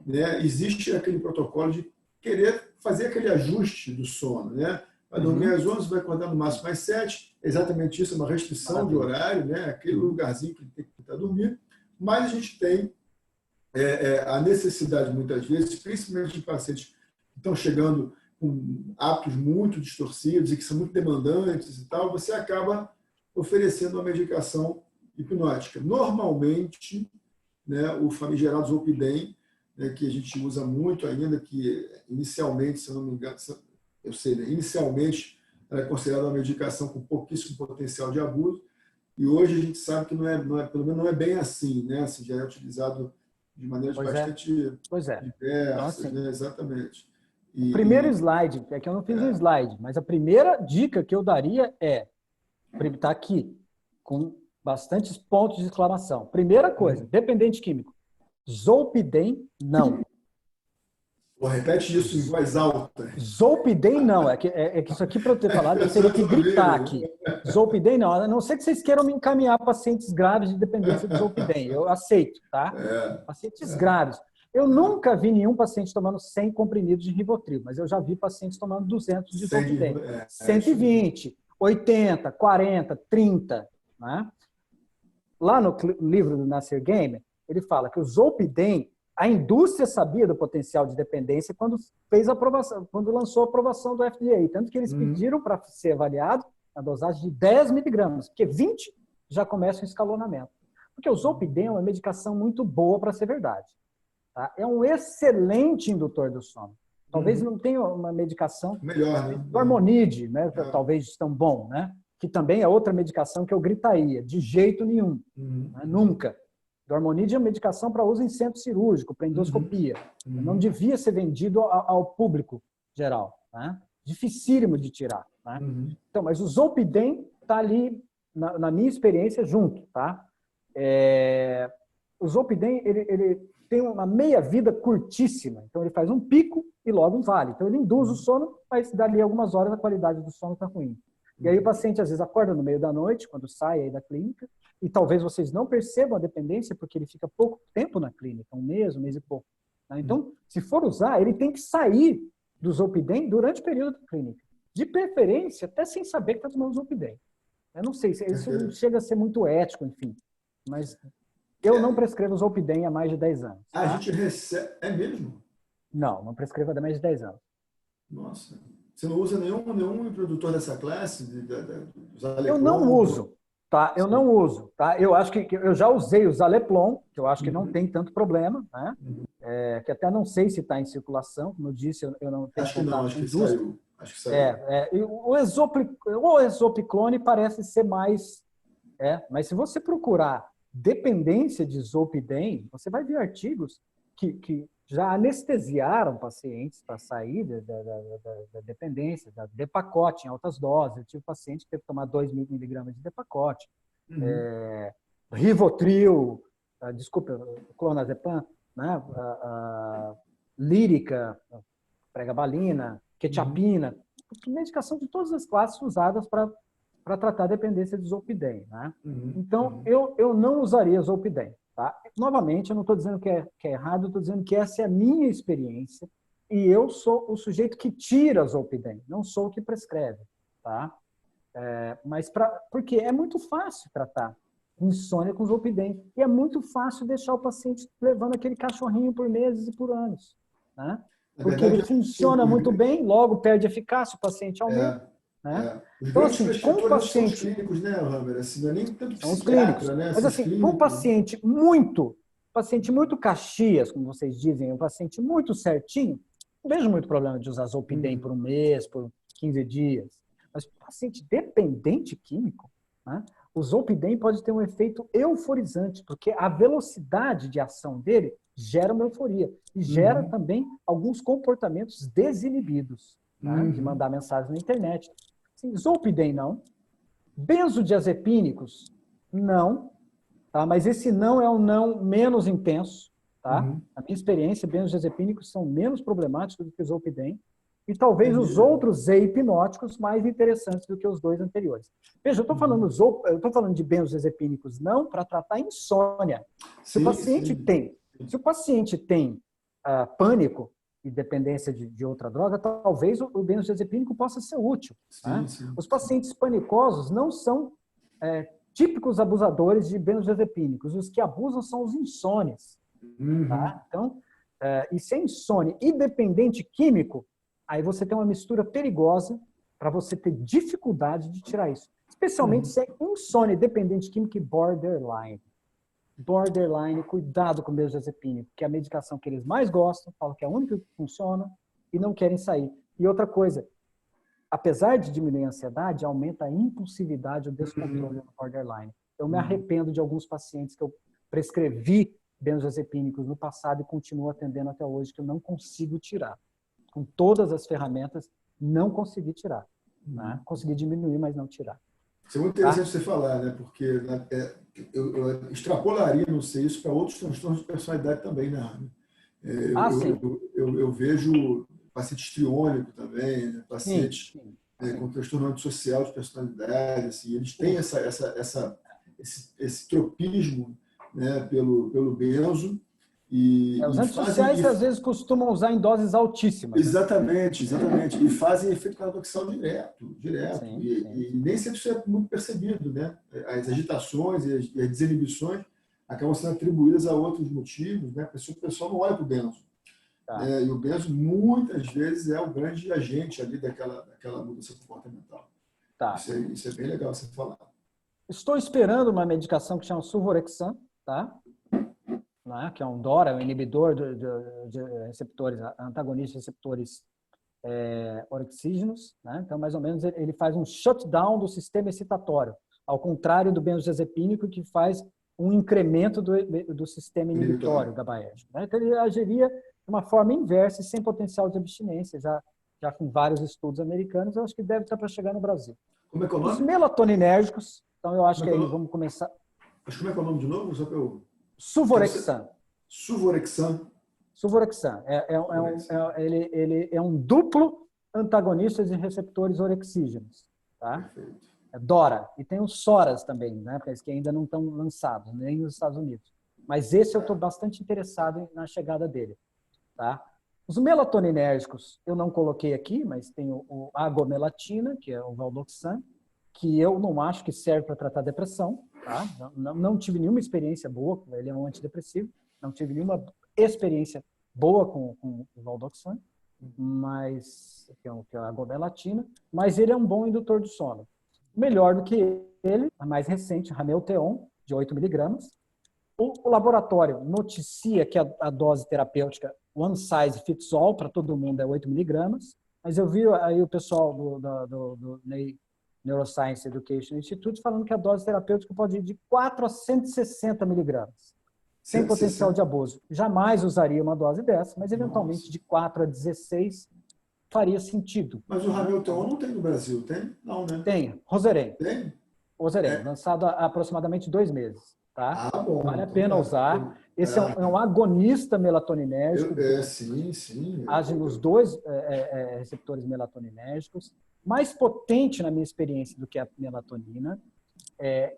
[SPEAKER 1] né, existe aquele protocolo de querer fazer aquele ajuste do sono, né? Vai dormir às 11, vai acordar no máximo às 7, exatamente isso, é uma restrição de horário, né? Aquele lugarzinho que ele tem que tentar dormir, mas a gente tem a necessidade, muitas vezes, principalmente de pacientes que estão chegando com hábitos muito distorcidos e que são muito demandantes e tal, você acaba oferecendo uma medicação hipnótica. Normalmente, né, o famigerado Zolpidem, né, que a gente usa muito ainda, que inicialmente, se eu não me engano, eu sei, né, inicialmente era considerada uma medicação com pouquíssimo potencial de abuso, e hoje a gente sabe que pelo menos não é bem assim, né? Assim, já é utilizado de maneiras bastante diversas,
[SPEAKER 2] então, assim,
[SPEAKER 1] né? Exatamente.
[SPEAKER 2] O primeiro slide, é que eu não fiz um slide, mas a primeira dica que eu daria está aqui, com bastantes pontos de exclamação. Primeira coisa, dependente químico. Zolpidem, não.
[SPEAKER 1] Pô, repete isso em voz alta.
[SPEAKER 2] Zolpidem, não. É que isso aqui, para eu ter falado, eu teria que gritar aqui. Zolpidem, não. A não ser que vocês queiram me encaminhar pacientes graves de dependência de Zolpidem. Eu aceito, tá? Pacientes graves. Eu nunca vi nenhum paciente tomando 100 comprimidos de Rivotril, mas eu já vi pacientes tomando 200 de Zolpidem. 120, 80, 40, 30. Né? Lá no livro do Nasser Gamer, ele fala que o Zolpidem, a indústria sabia do potencial de dependência quando lançou a aprovação do FDA. Tanto que eles pediram para ser avaliado a dosagem de 10 miligramas, porque 20 já começa o escalonamento. Porque o Zolpidem é uma medicação muito boa para ser verdade. Tá? É um excelente indutor do sono. Talvez não tenha uma medicação
[SPEAKER 1] melhor, né?
[SPEAKER 2] do Armonide, né? Talvez tão bom, né? Que também é outra medicação que eu gritaria, de jeito nenhum, né? Nunca. Do Armonide é uma medicação para uso em centro cirúrgico, para endoscopia. Não devia ser vendido ao público geral. Né? Dificílimo de tirar. Né? Então, mas o Zolpidem está ali, na minha experiência, junto. Tá? O Zolpidem, ele tem uma meia-vida curtíssima. Então, ele faz um pico e logo um vale. Então, ele induz o sono, mas dali algumas horas a qualidade do sono está ruim. E aí o paciente, às vezes, acorda no meio da noite, quando sai aí da clínica, e talvez vocês não percebam a dependência, porque ele fica pouco tempo na clínica, um mês e pouco. Né? Então, se for usar, ele tem que sair do Zolpidem durante o período da clínica. De preferência, até sem saber que está tomando Zolpidem. Eu não sei, isso não
[SPEAKER 1] Perfeito.
[SPEAKER 2] chega a ser muito ético, enfim. Mas eu não prescrevo Zolpidem há mais de 10 anos.
[SPEAKER 1] A
[SPEAKER 2] Tá?
[SPEAKER 1] gente recebe. É mesmo?
[SPEAKER 2] Não prescrevo há mais de 10 anos.
[SPEAKER 1] Nossa. Você não usa nenhum produtor dessa classe, dos
[SPEAKER 2] Eu não
[SPEAKER 1] Aleplon?
[SPEAKER 2] uso, tá? Eu não uso, tá? Eu acho que eu já usei o Zaleplon, que eu acho que não
[SPEAKER 1] Uhum,
[SPEAKER 2] tem tanto problema, né?
[SPEAKER 1] uhum.
[SPEAKER 2] Que até não sei se está em circulação, como eu disse, eu não tenho
[SPEAKER 1] Acho que não,
[SPEAKER 2] contato
[SPEAKER 1] acho
[SPEAKER 2] com a
[SPEAKER 1] que
[SPEAKER 2] indústria.
[SPEAKER 1] saiu. Acho que saiu.
[SPEAKER 2] E o Exopiclone parece ser mais. Mas se você procurar dependência de Zolpidem, você vai ver artigos que já anestesiaram pacientes para sair da dependência, da Depakote em altas doses. Eu tive paciente que teve que tomar 2.000 miligramas de Depakote,
[SPEAKER 1] Uhum,
[SPEAKER 2] Rivotril, desculpa, clonazepam, né? Lírica, pregabalina,
[SPEAKER 1] uhum,
[SPEAKER 2] quetiapina, medicação de todas as classes usadas para tratar a dependência de Zolpidem. Né?
[SPEAKER 1] uhum,
[SPEAKER 2] Então,
[SPEAKER 1] uhum,
[SPEAKER 2] eu não usaria Zolpidem. Tá? Novamente, eu não estou dizendo que é errado, eu estou dizendo que essa é a minha experiência e eu sou o sujeito que tira Zolpidem, não sou o que prescreve. Tá? Mas porque é muito fácil tratar insônia com Zolpidem e é muito fácil deixar o paciente levando aquele cachorrinho por meses e por anos. Né?
[SPEAKER 1] Na
[SPEAKER 2] Porque ele
[SPEAKER 1] verdade,
[SPEAKER 2] funciona muito bem, logo perde eficácia, o paciente aumenta. Né?
[SPEAKER 1] os
[SPEAKER 2] Então,
[SPEAKER 1] grandes
[SPEAKER 2] assim, com o
[SPEAKER 1] prescritores são os
[SPEAKER 2] paciente,
[SPEAKER 1] clínicos, né, Hammer? Assim, não é nem tanto
[SPEAKER 2] são os clínicos,
[SPEAKER 1] psiquiatra, né?
[SPEAKER 2] mas
[SPEAKER 1] São os
[SPEAKER 2] assim, com o
[SPEAKER 1] clínicos.
[SPEAKER 2] paciente muito caxias, como vocês dizem, um paciente muito certinho, não vejo muito problema de usar Zolpidem
[SPEAKER 1] Uhum,
[SPEAKER 2] por um mês, por 15 dias. Mas o paciente dependente químico, né, o Zolpidem pode ter um efeito euforizante, porque a velocidade de ação dele gera uma euforia e gera
[SPEAKER 1] uhum,
[SPEAKER 2] também alguns comportamentos desinibidos, né, de
[SPEAKER 1] uhum,
[SPEAKER 2] mandar mensagem na internet. Assim, Zolpidem não. Benzodiazepínicos, não. Tá? Mas esse não é um não menos intenso. Tá?
[SPEAKER 1] uhum.
[SPEAKER 2] A minha experiência, benzodiazepínicos são menos problemáticos do que o Zolpidem e
[SPEAKER 1] É
[SPEAKER 2] talvez os
[SPEAKER 1] mesmo.
[SPEAKER 2] outros hipnóticos mais interessantes do que os dois anteriores. Veja,
[SPEAKER 1] Uhum.
[SPEAKER 2] eu estou falando de benzodiazepínicos não para tratar insônia. Se o
[SPEAKER 1] Sim,
[SPEAKER 2] paciente
[SPEAKER 1] sim.
[SPEAKER 2] tem, se o paciente tem pânico e dependência de outra droga, talvez o benzodiazepínico possa ser útil. Né?
[SPEAKER 1] Sim, sim,
[SPEAKER 2] Os
[SPEAKER 1] sim.
[SPEAKER 2] pacientes panicosos não são típicos abusadores de benzodiazepínicos. Os que abusam são os insônias.
[SPEAKER 1] Uhum,
[SPEAKER 2] Tá? Então, e se é insônia e dependente químico, aí você tem uma mistura perigosa para você ter dificuldade de tirar isso. Especialmente
[SPEAKER 1] uhum.
[SPEAKER 2] se é insônia dependente químico e borderline. Borderline, cuidado com o benzodiazepínico, que é a medicação que eles mais gostam, falam que é a única que funciona e não querem sair. E outra coisa, apesar de diminuir a ansiedade, aumenta a impulsividade, o descontrole
[SPEAKER 1] Uhum,
[SPEAKER 2] no borderline. Eu me
[SPEAKER 1] uhum.
[SPEAKER 2] arrependo de alguns pacientes que eu prescrevi benzodiazepínicos no passado e continuo atendendo até hoje, que eu não consigo tirar. Com todas as ferramentas, não consegui tirar. Né? Consegui diminuir, mas não tirar.
[SPEAKER 1] Isso é muito
[SPEAKER 2] Tá?
[SPEAKER 1] interessante você falar, né? Porque eu extrapolaria, não sei, isso para outros transtornos de personalidade também, né, Rami?
[SPEAKER 2] Ah, sim.
[SPEAKER 1] Eu vejo paciente histriônico também, né?
[SPEAKER 2] Sim,
[SPEAKER 1] Pacientes
[SPEAKER 2] sim,
[SPEAKER 1] com
[SPEAKER 2] sim.
[SPEAKER 1] transtorno antissocial de personalidade, assim, eles têm
[SPEAKER 2] Uf.
[SPEAKER 1] esse tropismo, né, pelo benzo
[SPEAKER 2] Os
[SPEAKER 1] e fazem,
[SPEAKER 2] antissociais, às vezes, costumam usar em doses altíssimas. Né?
[SPEAKER 1] exatamente, exatamente. E fazem efeito paradoxal direto, direto.
[SPEAKER 2] Sim, sim.
[SPEAKER 1] E nem sempre isso é muito percebido, né? As agitações e as desinibições acabam sendo atribuídas a outros motivos, né? O pessoal não olha para o benzo.
[SPEAKER 2] Tá,
[SPEAKER 1] Né? E o benzo, muitas vezes, é o grande agente ali daquela mudança comportamental.
[SPEAKER 2] tá.
[SPEAKER 1] Isso é bem legal você falar.
[SPEAKER 2] Estou esperando uma medicação que chama Suvorexan, tá? Né? Que é um DORA, um inibidor de receptores, antagonista de receptores orexígenos. Né? Então, mais ou menos, ele faz um shutdown do sistema excitatório, ao contrário do benzodiazepínico, que faz um incremento do sistema inibitório
[SPEAKER 1] Inibitório.
[SPEAKER 2] GABAérgico. Né? Então, ele agiria de uma forma inversa e sem potencial de abstinência, já com vários estudos americanos, eu acho que deve estar para chegar no Brasil.
[SPEAKER 1] Como é que é o
[SPEAKER 2] Os
[SPEAKER 1] nome?
[SPEAKER 2] melatoninérgicos, então eu acho
[SPEAKER 1] Como é
[SPEAKER 2] que
[SPEAKER 1] que é o
[SPEAKER 2] aí
[SPEAKER 1] nome?
[SPEAKER 2] vamos começar.
[SPEAKER 1] Mas como é que é o nome de novo? Só para eu... Que você...
[SPEAKER 2] Suvorexan.
[SPEAKER 1] Suvorexan.
[SPEAKER 2] Suvorexan.
[SPEAKER 1] Suvorexan.
[SPEAKER 2] Ele é um duplo antagonista de receptores orexígenos. Tá?
[SPEAKER 1] Perfeito.
[SPEAKER 2] É DORA. E tem os SORAs também, né? Que ainda não estão lançados, nem nos Estados Unidos. Mas esse eu estou bastante interessado na chegada dele. Tá? Os melatoninérgicos eu não coloquei aqui, mas tem o agomelatina, que é o Valdoxan, que eu não acho que serve para tratar depressão, tá? Não tive nenhuma experiência boa, ele é um antidepressivo, não tive nenhuma experiência boa com o Valdoxan, mas que é a gobelatina, mas ele é um bom indutor do sono. Melhor do que ele, a mais recente, Ramelteon, de 8 miligramas. O laboratório noticia que a dose terapêutica one size fits all para todo mundo é 8 miligramas, mas eu vi aí o pessoal do Neuroscience Education Institute falando que a dose terapêutica pode ir de 4 a 160 miligramas, sem potencial de abuso. Jamais usaria uma dose dessa, mas eventualmente de 4 a 16 faria sentido.
[SPEAKER 1] Mas o Hamilton não tem no Brasil, tem? Não, né?
[SPEAKER 2] Tem, Roserém.
[SPEAKER 1] Tem?
[SPEAKER 2] Roserém, lançado há aproximadamente 2 meses. Tá?
[SPEAKER 1] Bom.
[SPEAKER 2] Vale a pena usar. Esse é um agonista melatoninérgico.
[SPEAKER 1] Sim.
[SPEAKER 2] Age nos dois receptores melatoninérgicos. Mais potente, na minha experiência, do que a melatonina.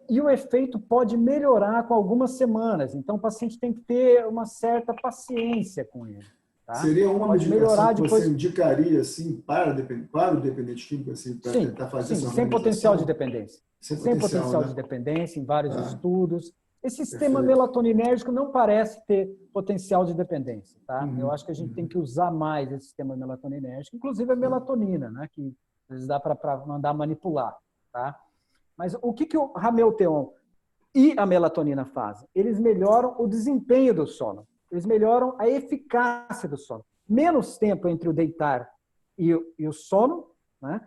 [SPEAKER 2] E o efeito pode melhorar com algumas semanas. Então, o paciente tem que ter uma certa paciência com ele. Tá?
[SPEAKER 1] Seria uma medicação que você indicaria assim, para o dependente químico, assim, para tentar fazer essa
[SPEAKER 2] sem potencial de dependência. Sem potencial
[SPEAKER 1] né?
[SPEAKER 2] de dependência, em vários estudos. Esse sistema melatoninérgico não parece ter potencial de dependência. Tá? Eu acho que a gente tem que usar mais esse sistema melatoninérgico, inclusive a melatonina, né? Que às vezes dá para mandar manipular. Tá? Mas o que o Ramelteon e a melatonina fazem? Eles melhoram o desempenho do sono. Eles melhoram a eficácia do sono. Menos tempo entre o deitar e o sono, né?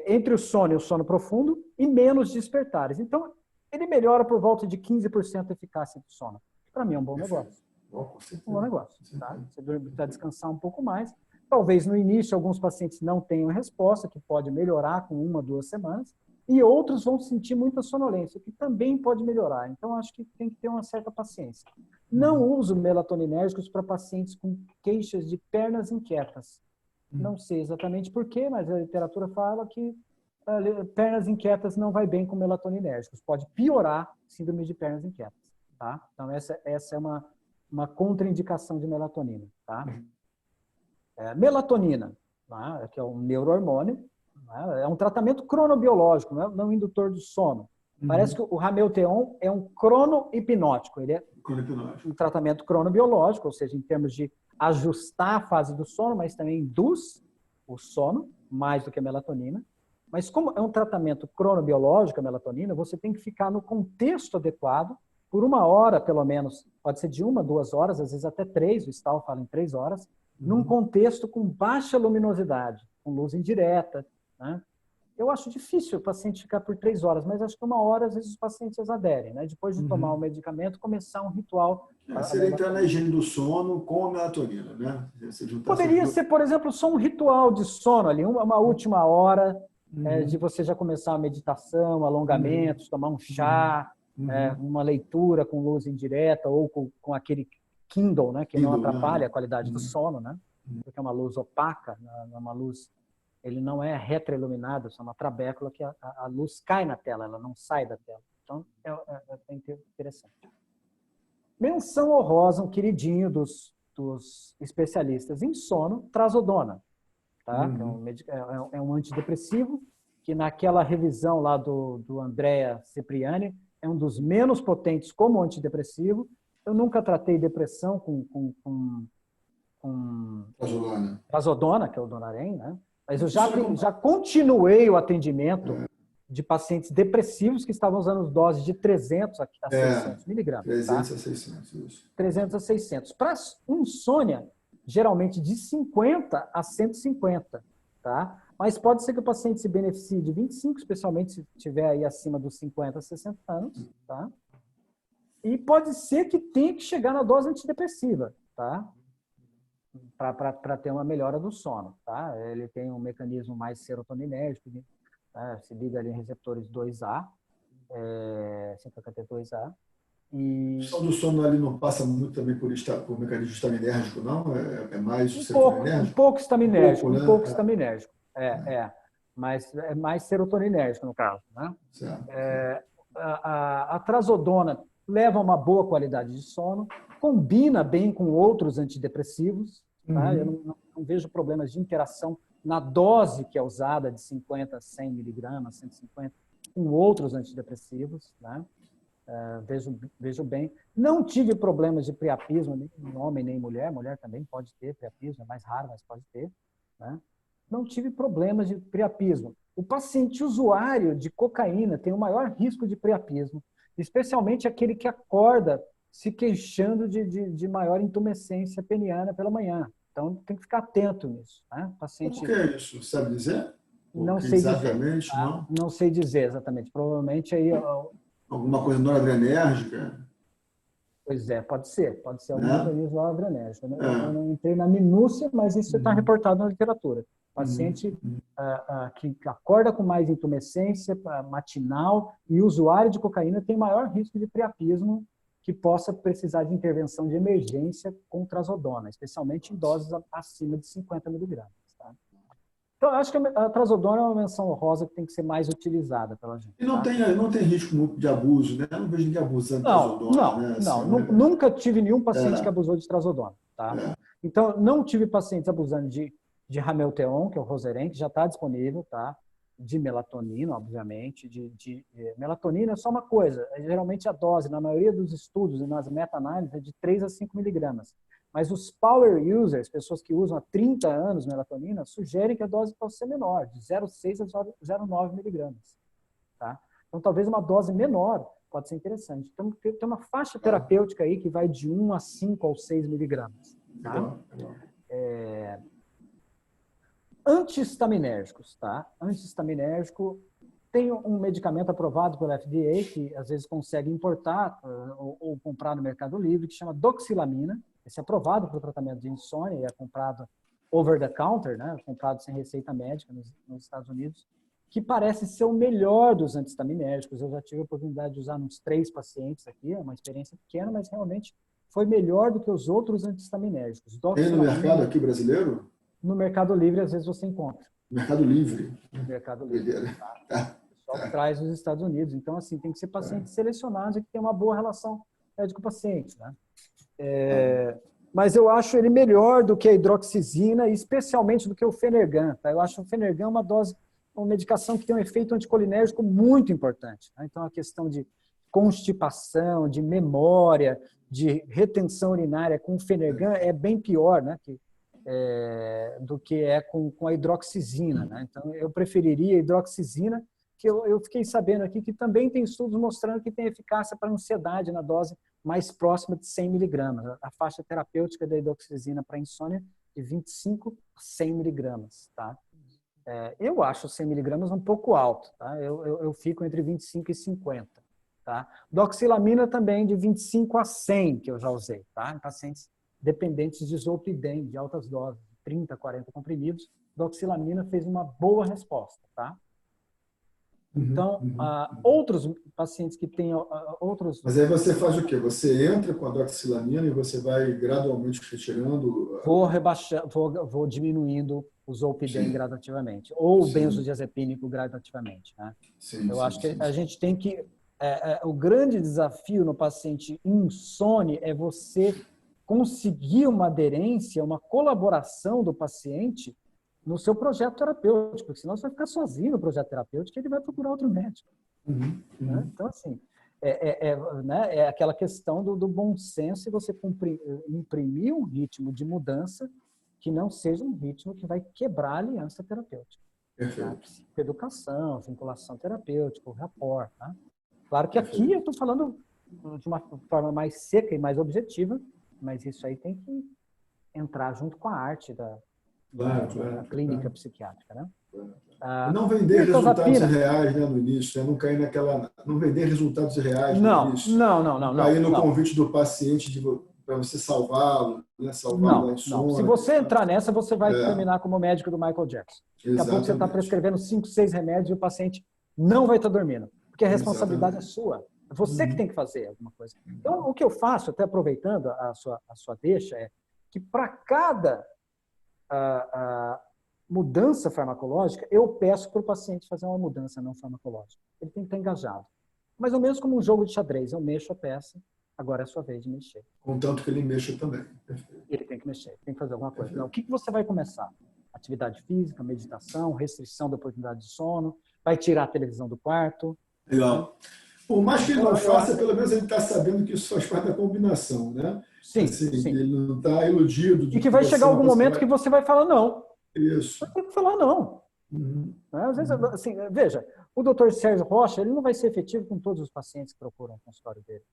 [SPEAKER 2] Entre o sono e o sono profundo, e menos despertares. Então, ele melhora por volta de 15% a eficácia do sono. Para mim é um bom negócio. Um bom negócio. Tá? Você precisa descansar um pouco mais. Talvez no início alguns pacientes não tenham resposta, que pode melhorar com 1 a 2 semanas, e outros vão sentir muita sonolência, que também pode melhorar. Então, acho que tem que ter uma certa paciência. Não uso melatoninérgicos para pacientes com queixas de pernas inquietas. Não sei exatamente por quê, mas a literatura fala que pernas inquietas não vai bem com melatoninérgicos. Pode piorar síndrome de pernas inquietas. Tá? Então, essa é uma contraindicação de melatonina. Tá? Melatonina, tá? Que é um neurohormônio, é um tratamento cronobiológico, não é um indutor do sono. Parece que o Ramelteon é um cronohipnótico. Ele é um tratamento cronobiológico, ou seja, em termos de ajustar a fase do sono, mas também induz o sono, mais do que a melatonina. Mas como é um tratamento cronobiológico, a melatonina, você tem que ficar no contexto adequado, por 1 hora, pelo menos, pode ser de 1 a 2 horas, às vezes até 3, o Stahl fala em 3 horas, num contexto com baixa luminosidade, com luz indireta, né? Eu acho difícil o paciente ficar por 3 horas, mas acho que 1 hora, às vezes, os pacientes aderem, né? Depois de tomar o medicamento, começar um ritual.
[SPEAKER 1] Seria entrar na higiene do sono com a melatonina, né?
[SPEAKER 2] Poderia ser, por exemplo, só um ritual de sono ali, uma última hora de você já começar a meditação, alongamentos, tomar um chá, uma leitura com luz indireta ou com aquele Kindle, né? Que não atrapalha a qualidade do sono, né? Porque é uma luz opaca, é uma luz... Ele não é retroiluminado, é uma trabécula que a luz cai na tela, ela não sai da tela. Então, é interessante. Menção honrosa, um queridinho dos especialistas em sono, trazodona. Tá? É um antidepressivo que naquela revisão lá do Andrea Cipriani é um dos menos potentes como antidepressivo. Eu nunca tratei depressão com trazodona, que é o Donarém, né? Mas eu já continuei o atendimento de pacientes depressivos que estavam usando doses de 300 a 600 miligramas.
[SPEAKER 1] 300 a 600, isso.
[SPEAKER 2] 300 a 600. Para insônia, geralmente de 50 a 150. Tá? Mas pode ser que o paciente se beneficie de 25, especialmente se estiver aí acima dos 50 a 60 anos. Tá? E pode ser que tenha que chegar na dose antidepressiva. Tá? Para ter uma melhora do sono. Tá? Ele tem um mecanismo mais serotoninérgico, tá? Se liga ali em receptores 2A, 5HT2A. E...
[SPEAKER 1] O do sono ali não passa muito também por mecanismo estaminérgico, não? É mais
[SPEAKER 2] um pouco estaminérgico,
[SPEAKER 1] né?
[SPEAKER 2] Um pouco estaminérgico. Mas é mais serotoninérgico, no caso. Né? A trazodona leva a uma boa qualidade de sono, combina bem com outros antidepressivos. Tá? Eu não vejo problemas de interação na dose que é usada, de 50 a 100 miligramas, 150. com outros antidepressivos, né? Vejo bem. Não tive problemas de priapismo, nem em homem nem em mulher. Mulher também pode ter priapismo, é mais raro, mas pode ter, né? Não tive problemas de priapismo. O paciente usuário de cocaína tem o maior risco de priapismo, especialmente aquele que acorda se queixando de maior intumescência peniana pela manhã. Então, tem que ficar atento nisso, né? Paciente...
[SPEAKER 1] Por que é isso? Sabe dizer?
[SPEAKER 2] Não
[SPEAKER 1] Porque
[SPEAKER 2] sei dizer,
[SPEAKER 1] exatamente,
[SPEAKER 2] tá?
[SPEAKER 1] não?
[SPEAKER 2] Não sei dizer exatamente. Provavelmente aí,
[SPEAKER 1] Alguma coisa noradrenérgica,
[SPEAKER 2] pois é, pode ser algum
[SPEAKER 1] né?
[SPEAKER 2] mecanismo adrenérgico. Eu
[SPEAKER 1] É.
[SPEAKER 2] não entrei na minúcia, mas isso está
[SPEAKER 1] Uhum,
[SPEAKER 2] reportado na literatura.
[SPEAKER 1] uhum,
[SPEAKER 2] Paciente
[SPEAKER 1] uhum.
[SPEAKER 2] que acorda com mais intumescência matinal e usuário de cocaína tem maior risco de priapismo que possa precisar de intervenção de emergência com trazodona, especialmente em doses acima de 50 miligramas. Tá? Então, eu acho que a trazodona é uma menção honrosa que tem que ser mais utilizada pela gente.
[SPEAKER 1] E
[SPEAKER 2] Tá?
[SPEAKER 1] não tem risco muito de abuso, né? Eu não vejo ninguém abusando de
[SPEAKER 2] Não,
[SPEAKER 1] trazodona,
[SPEAKER 2] não,
[SPEAKER 1] né? Assim,
[SPEAKER 2] não. Nunca tive nenhum paciente que
[SPEAKER 1] é,
[SPEAKER 2] abusou de trazodona, tá?
[SPEAKER 1] é.
[SPEAKER 2] Então, não tive pacientes abusando de Ramelteon, que é o Roserem, que já está disponível, tá? De melatonina, obviamente. Melatonina é só uma coisa. Geralmente a dose, na maioria dos estudos e nas meta-análises, é de 3 a 5 miligramas. Mas os power users, pessoas que usam há 30 anos melatonina, sugerem que a dose possa ser menor, de 0,6 a 0,9 miligramas. Tá? Então, talvez uma dose menor pode ser interessante. Então, tem uma faixa terapêutica aí que vai de 1 a 5 ou 6 miligramas. Tá?
[SPEAKER 1] Legal, legal.
[SPEAKER 2] Antihistaminérgicos. Tá? Antihistaminérgico tem um medicamento aprovado pela FDA, que às vezes consegue importar ou comprar no Mercado Livre, que chama doxilamina. Esse é aprovado para o tratamento de insônia e é comprado over the counter, né? Comprado sem receita médica nos Estados Unidos, que parece ser o melhor dos antihistaminérgicos. Eu já tive a oportunidade de usar nos 3 pacientes aqui, é uma experiência pequena, mas realmente foi melhor do que os outros antihistaminérgicos.
[SPEAKER 1] Tem no mercado
[SPEAKER 2] Doxilamina,
[SPEAKER 1] aqui brasileiro?
[SPEAKER 2] no Mercado Livre, às vezes você encontra.
[SPEAKER 1] Mercado Livre.
[SPEAKER 2] Mercado Livre.
[SPEAKER 1] Doideira.
[SPEAKER 2] Tá?
[SPEAKER 1] Tá,
[SPEAKER 2] O pessoal que
[SPEAKER 1] tá,
[SPEAKER 2] traz dos Estados Unidos. Então, assim, tem que ser pacientes selecionados e que tem uma boa relação médico-paciente, né?
[SPEAKER 1] tá.
[SPEAKER 2] Mas eu acho ele melhor do que a hidroxizina, e especialmente do que o Fenergan. Tá? Eu acho o Fenergan uma medicação que tem um efeito anticolinérgico muito importante. Tá? Então, a questão de constipação, de memória, de retenção urinária com o Fenergan é bem pior, né? Do que é com a hidroxizina. Né? Então, eu preferiria a hidroxizina, que eu fiquei sabendo aqui que também tem estudos mostrando que tem eficácia para ansiedade na dose mais próxima de 100 miligramas. A faixa terapêutica da hidroxizina para insônia de 25 a 100 miligramas. Tá? Eu acho 100 miligramas um pouco alto. Tá? Eu fico entre 25 e 50. Tá? Doxilamina também de 25 a 100, que eu já usei. Tá? Em pacientes dependentes de zolpidem, de altas doses, 30, 40 comprimidos, doxilamina fez uma boa resposta. Tá? Então, outros pacientes que têm outros...
[SPEAKER 1] Mas aí você faz o quê? Você entra com a doxilamina e você vai gradualmente retirando...
[SPEAKER 2] Vou diminuindo o zolpidem gradativamente, ou o
[SPEAKER 1] Sim,
[SPEAKER 2] benzodiazepínico gradativamente. Né?
[SPEAKER 1] sim,
[SPEAKER 2] Eu
[SPEAKER 1] sim,
[SPEAKER 2] acho que
[SPEAKER 1] sim.
[SPEAKER 2] a gente tem que... o grande desafio no paciente insone é você conseguir uma aderência, uma colaboração do paciente no seu projeto terapêutico, porque senão você vai ficar sozinho no projeto terapêutico e ele vai procurar outro médico. Né? Então, assim, né, é aquela questão do bom senso e você imprimir um ritmo de mudança que não seja um ritmo que vai quebrar a aliança terapêutica. Tá?
[SPEAKER 1] Perfeito.
[SPEAKER 2] Educação, vinculação terapêutica, o rapport. Tá? Claro que aqui
[SPEAKER 1] Perfeito.
[SPEAKER 2] eu estou falando de uma forma mais seca e mais objetiva, mas isso aí tem que entrar junto com a arte da clínica psiquiátrica. Né?
[SPEAKER 1] E não vender resultados
[SPEAKER 2] Mirtazapina.
[SPEAKER 1] reais, né, no início, né? Não cair naquela... Não vender resultados reais no
[SPEAKER 2] Não,
[SPEAKER 1] início.
[SPEAKER 2] não, não, não,
[SPEAKER 1] Não cair no
[SPEAKER 2] não.
[SPEAKER 1] convite do paciente para você salvá-lo, né? Salvá-lo da
[SPEAKER 2] Não, não. Se
[SPEAKER 1] insônia.
[SPEAKER 2] você entrar nessa, você vai
[SPEAKER 1] É,
[SPEAKER 2] terminar como médico do Michael Jackson. Daqui a pouco você está
[SPEAKER 1] exatamente.
[SPEAKER 2] prescrevendo 5, 6 remédios e o paciente não vai estar dormindo, porque a responsabilidade é
[SPEAKER 1] Exatamente.
[SPEAKER 2] sua. É você que tem que fazer alguma coisa. Então, o que eu faço, até aproveitando a sua deixa, é que para cada mudança farmacológica, eu peço para o paciente fazer uma mudança não farmacológica. Ele tem que estar engajado. Mais ou menos como um jogo de xadrez. Eu mexo a peça, agora é a sua vez de mexer.
[SPEAKER 1] Contanto que ele mexa também. Perfeito.
[SPEAKER 2] Ele tem que mexer, tem que fazer alguma coisa.
[SPEAKER 1] Perfeito.
[SPEAKER 2] Não, o que você vai começar? Atividade física, meditação, restrição da oportunidade de sono, vai tirar a televisão do quarto,
[SPEAKER 1] Legal. Por mais que ele
[SPEAKER 2] Então,
[SPEAKER 1] não faça, pelo menos ele está sabendo que isso faz parte da combinação, né?
[SPEAKER 2] sim,
[SPEAKER 1] Assim, que
[SPEAKER 2] sim.
[SPEAKER 1] ele não está iludido
[SPEAKER 2] E
[SPEAKER 1] de
[SPEAKER 2] que
[SPEAKER 1] que
[SPEAKER 2] vai
[SPEAKER 1] vai
[SPEAKER 2] chegar
[SPEAKER 1] ser uma
[SPEAKER 2] algum
[SPEAKER 1] coisa que
[SPEAKER 2] momento
[SPEAKER 1] vai...
[SPEAKER 2] que você vai falar não.
[SPEAKER 1] Isso.
[SPEAKER 2] Vai ter que falar não.
[SPEAKER 1] Uhum.
[SPEAKER 2] Né? Às vezes,
[SPEAKER 1] Uhum.
[SPEAKER 2] assim, veja, o doutor Sérgio Rocha, ele não vai ser efetivo com todos os pacientes que procuram o consultório dele.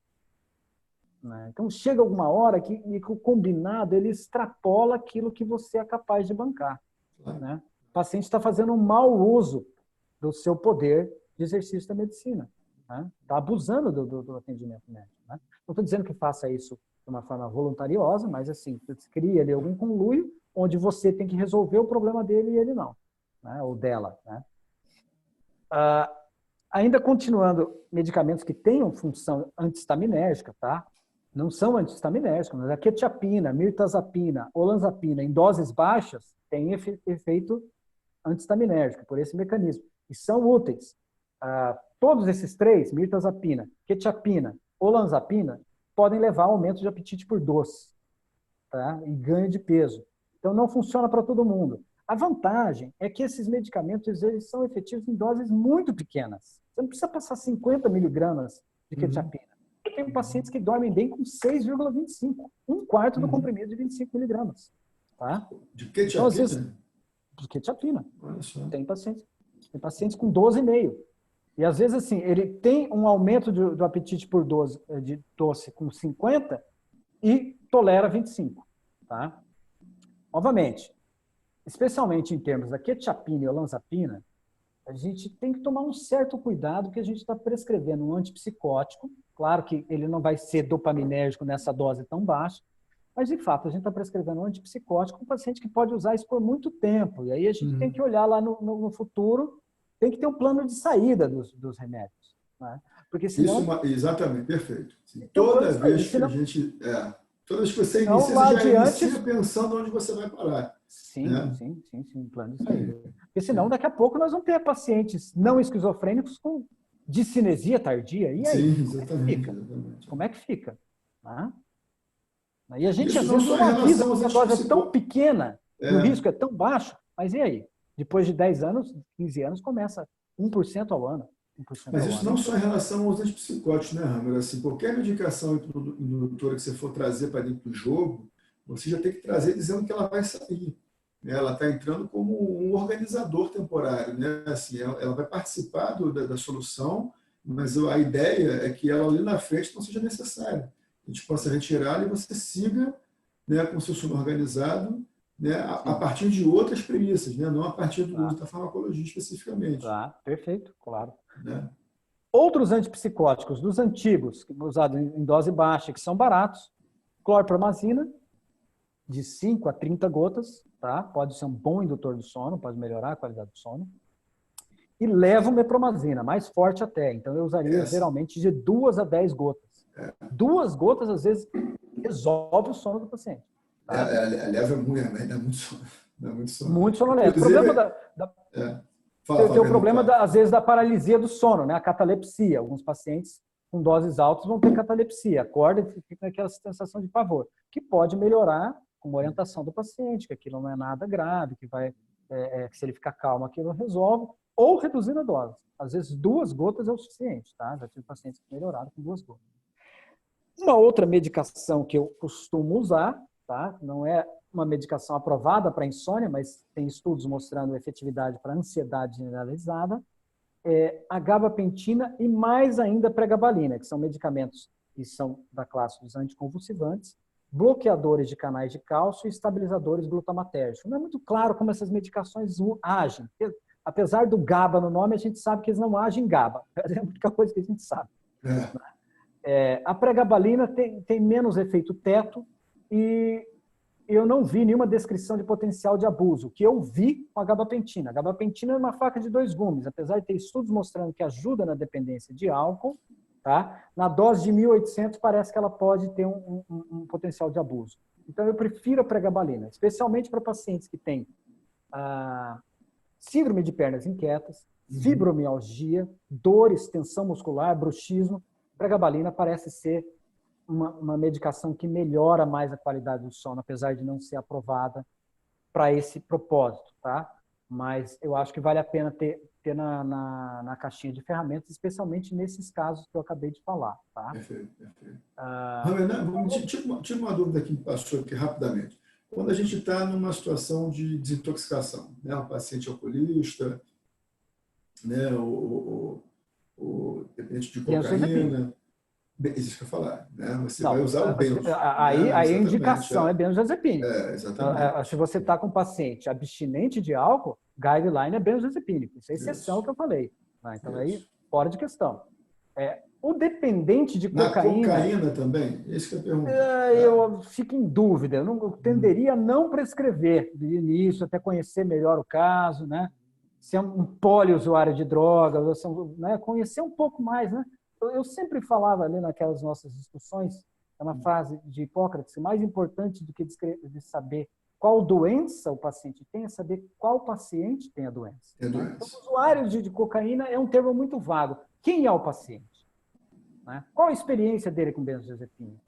[SPEAKER 2] Né? Então, chega alguma hora que o combinado, ele extrapola aquilo que você é capaz de bancar.
[SPEAKER 1] Claro.
[SPEAKER 2] Né? O paciente está fazendo um mau uso do seu poder de exercício da medicina. Né? Está abusando do atendimento médico. Né? Não estou dizendo que faça isso de uma forma voluntariosa, mas assim, você cria ali algum conluio onde você tem que resolver o problema dele e ele não. Né? Ou dela. Né? Ainda continuando, medicamentos que tenham função antihistaminérgica, tá? Não são antihistaminérgicos, mas a quetiapina, mirtazapina, olanzapina, em doses baixas, têm efeito antihistaminérgico, por esse mecanismo. E são úteis. Todos esses três, mirtazapina, quetiapina, olanzapina, podem levar a aumento de apetite por doce, tá? E ganho de peso. Então, não funciona para todo mundo. A vantagem é que esses medicamentos eles são efetivos em doses muito pequenas. Você não precisa passar 50 miligramas de quetiapina. Eu tenho pacientes que dormem bem com 6,25, um quarto do comprimido de 25 miligramas. Tá?
[SPEAKER 1] De
[SPEAKER 2] Então, às vezes,
[SPEAKER 1] quetiapina?
[SPEAKER 2] de quetiapina.
[SPEAKER 1] Olha só.
[SPEAKER 2] Tem pacientes com 12,5. E às vezes, assim, ele tem um aumento do apetite por de doce com 50 e tolera 25. Tá? Novamente, especialmente em termos da quetiapina e olanzapina, a gente tem que tomar um certo cuidado que a gente está prescrevendo um antipsicótico. Claro que ele não vai ser dopaminérgico nessa dose tão baixa, mas, de fato, a gente está prescrevendo um antipsicótico para um paciente que pode usar isso por muito tempo. E aí a gente tem que olhar lá no futuro, tem que ter um plano de saída dos remédios. Né? Porque senão...
[SPEAKER 1] Exatamente, perfeito. Assim,
[SPEAKER 2] Tem um plano
[SPEAKER 1] toda
[SPEAKER 2] de saída.
[SPEAKER 1] vez que a
[SPEAKER 2] Senão,
[SPEAKER 1] gente... toda vez que você
[SPEAKER 2] senão,
[SPEAKER 1] inicia,
[SPEAKER 2] lá
[SPEAKER 1] você já
[SPEAKER 2] adiante...
[SPEAKER 1] inicia pensando onde você vai parar.
[SPEAKER 2] Sim,
[SPEAKER 1] Né?
[SPEAKER 2] sim, plano de saída. Porque senão, daqui a pouco, nós vamos ter pacientes não esquizofrênicos com discinesia tardia. E aí?
[SPEAKER 1] Sim,
[SPEAKER 2] Como é que
[SPEAKER 1] exatamente,
[SPEAKER 2] fica?
[SPEAKER 1] exatamente.
[SPEAKER 2] Como é que fica? Tá? E a gente,
[SPEAKER 1] Isso
[SPEAKER 2] às
[SPEAKER 1] não
[SPEAKER 2] vezes,
[SPEAKER 1] só
[SPEAKER 2] não
[SPEAKER 1] em
[SPEAKER 2] avisa,
[SPEAKER 1] relação aos
[SPEAKER 2] porque a dose é tão
[SPEAKER 1] antipsicóticos.
[SPEAKER 2] pequena e o risco é tão baixo. Mas e aí? Depois de 10 anos, 15 anos, começa 1% ao ano. 1%
[SPEAKER 1] Mas
[SPEAKER 2] ao
[SPEAKER 1] isso
[SPEAKER 2] ano.
[SPEAKER 1] não só em relação aos antipsicóticos, né, Hammer? Assim, qualquer medicação indutora que você for trazer para dentro do jogo, você já tem que trazer dizendo que ela vai sair. Né? Ela está entrando como um organizador temporário. Né? Assim, ela vai participar da solução, mas a ideia é que ela ali na frente não seja necessária. A gente possa retirá-la e você siga, né, com o seu sono organizado, né, a partir de outras premissas, né, não a partir do uso da farmacologia especificamente.
[SPEAKER 2] Tá, perfeito, claro.
[SPEAKER 1] Né?
[SPEAKER 2] Outros antipsicóticos dos antigos, usados em dose baixa, que são baratos, clorpromazina, de 5 a 30 gotas, tá? Pode ser um bom indutor do sono, pode melhorar a qualidade do sono. E levomepromazina, mais forte até. Então, eu usaria geralmente de 2 a 10 gotas. 2 gotas, às vezes, resolve o sono do paciente. Tá?
[SPEAKER 1] A leva é muito, mas dá muito sono. Dá muito sono.
[SPEAKER 2] Muito sonolento. O problema tem o problema, às vezes, da paralisia do sono, né? A catalepsia. Alguns pacientes com doses altas vão ter catalepsia. Acorda e fica com aquela sensação de pavor, que pode melhorar com uma orientação do paciente, que aquilo não é nada grave, que vai, que se ele ficar calmo, aquilo resolve, ou reduzindo a dose. Às vezes, 2 gotas é o suficiente, tá? Já tive pacientes que melhoraram com 2 gotas. Uma outra medicação que eu costumo usar, tá? Não é uma medicação aprovada para insônia, mas tem estudos mostrando efetividade para ansiedade generalizada, é a gabapentina e mais ainda a pregabalina, que são medicamentos que são da classe dos anticonvulsivantes, bloqueadores de canais de cálcio e estabilizadores glutamatérgicos. Não é muito claro como essas medicações agem. Apesar do GABA no nome, a gente sabe que eles não agem em GABA. É a única coisa que a gente sabe. A pregabalina tem menos efeito teto e eu não vi nenhuma descrição de potencial de abuso. O que eu vi com a gabapentina. A gabapentina é uma faca de 2 gumes, apesar de ter estudos mostrando que ajuda na dependência de álcool, tá? Na dose de 1.800 parece que ela pode ter um potencial de abuso. Então eu prefiro a pregabalina, especialmente para pacientes que têm síndrome de pernas inquietas, fibromialgia, dores, tensão muscular, bruxismo. Pregabalina parece ser uma medicação que melhora mais a qualidade do sono, apesar de não ser aprovada para esse propósito, tá? Mas eu acho que vale a pena ter ter na caixinha de ferramentas, especialmente nesses casos que eu acabei de falar. Tá?
[SPEAKER 1] Perfeito, perfeito. Ramena, tira uma dúvida que me passou aqui rapidamente. Quando a gente está numa situação de desintoxicação, né? Um paciente alcoolista, né? O dependente de cocaína, existe que falar, né? Você vai usar o benzo.
[SPEAKER 2] Aí
[SPEAKER 1] né?
[SPEAKER 2] a indicação é benzodiazepínico.
[SPEAKER 1] Exatamente.
[SPEAKER 2] Se você está com um paciente abstinente de álcool, guideline é benzodiazepínico. Isso é exceção que eu falei. Então, aí, fora de questão. O dependente de cocaína...
[SPEAKER 1] Na cocaína também? Esse que é a pergunta.
[SPEAKER 2] Eu fico em dúvida. Eu tenderia a não prescrever de início, até conhecer melhor o caso, né? Se é um poliusuário de drogas, né? Conhecer um pouco mais, né? Eu sempre falava ali naquelas nossas discussões, é uma frase de Hipócrates, mais importante do que de saber qual doença o paciente tem, é saber qual paciente tem a doença.
[SPEAKER 1] Tem a doença.
[SPEAKER 2] Né? Então, o usuário de cocaína é um termo muito vago. Quem é o paciente? Né? Qual a experiência dele com benzodiazepina?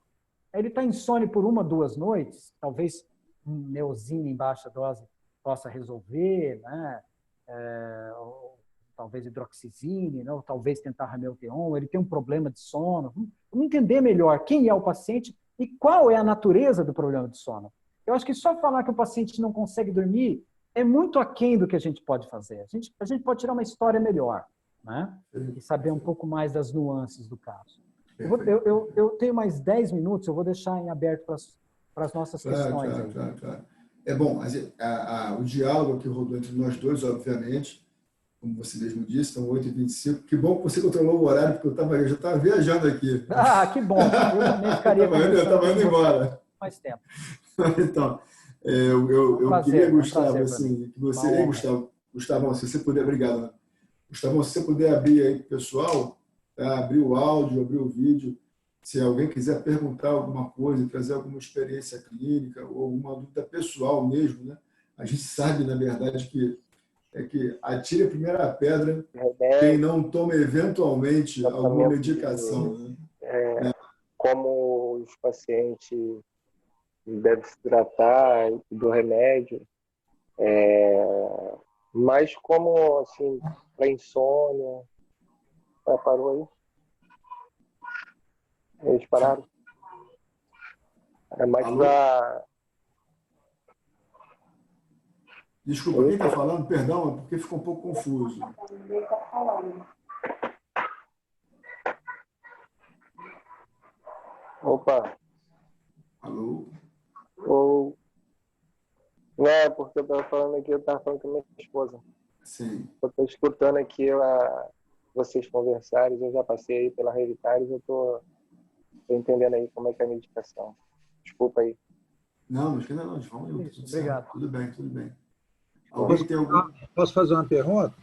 [SPEAKER 2] Ele está insone por 1, 2 noites, talvez um Neosine em baixa dose possa resolver, né? Ou talvez hidroxizine, né? Ou talvez tentar ramelteon, ele tem um problema de sono. Vamos entender melhor quem é o paciente e qual é a natureza do problema de sono. Eu acho que só falar que o paciente não consegue dormir é muito aquém do que a gente pode fazer. A gente pode tirar uma história melhor, né? E saber um pouco mais das nuances do caso. Eu tenho mais 10 minutos, eu vou deixar em aberto para as nossas questões.
[SPEAKER 1] Claro. É bom, o diálogo que rodou entre nós dois, obviamente, como você mesmo disse, são 8h25. Que bom que você controlou o horário, porque eu já estava viajando aqui.
[SPEAKER 2] Que bom. Eu também ficaria
[SPEAKER 1] eu estava indo embora.
[SPEAKER 2] Mais tempo.
[SPEAKER 1] Então, eu queria, Gustavo, assim, que você... Gustavo, se você puder... Obrigado. Gustavo, se você puder abrir aí para o pessoal, tá? Abrir o áudio, abrir o vídeo, se alguém quiser perguntar alguma coisa, trazer alguma experiência clínica ou alguma dúvida pessoal mesmo, né? A gente sabe, na verdade, que atire a primeira pedra quem não toma eventualmente alguma medicação.
[SPEAKER 3] Né? Como os pacientes devem se tratar do remédio, mas como, assim, para insônia... Parou aí? Eles pararam? É mais para...
[SPEAKER 1] Desculpa, quem está falando? Perdão, é porque ficou um pouco confuso.
[SPEAKER 3] Ele está falando. Opa.
[SPEAKER 1] Alô?
[SPEAKER 3] Não, é porque eu estava falando aqui, eu estava falando com a minha esposa.
[SPEAKER 1] Sim.
[SPEAKER 3] Eu estou escutando aqui vocês conversarem, eu já passei aí pela Hereditários, eu estou entendendo aí como é que é a medicação. Desculpa aí.
[SPEAKER 1] Não, mas não, vamos.
[SPEAKER 2] Isso, obrigado.
[SPEAKER 1] Tudo bem.
[SPEAKER 4] Posso fazer uma pergunta?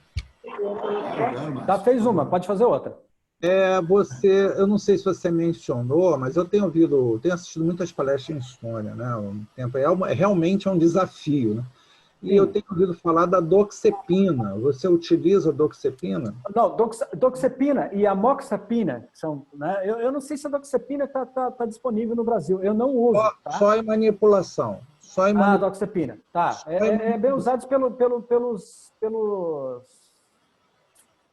[SPEAKER 2] Fez uma, pode fazer outra.
[SPEAKER 4] Eu não sei se você mencionou, mas eu tenho assistido muitas palestras em insônia, né? Realmente é um desafio, né? E eu tenho ouvido falar da doxepina. Você utiliza a doxepina?
[SPEAKER 2] Não, doxepina e amoxapina são, né? Eu não sei se a doxepina tá disponível no Brasil. Eu não uso.
[SPEAKER 4] Só em manipulação.
[SPEAKER 2] Doxepina. Tá. É bem usado pelos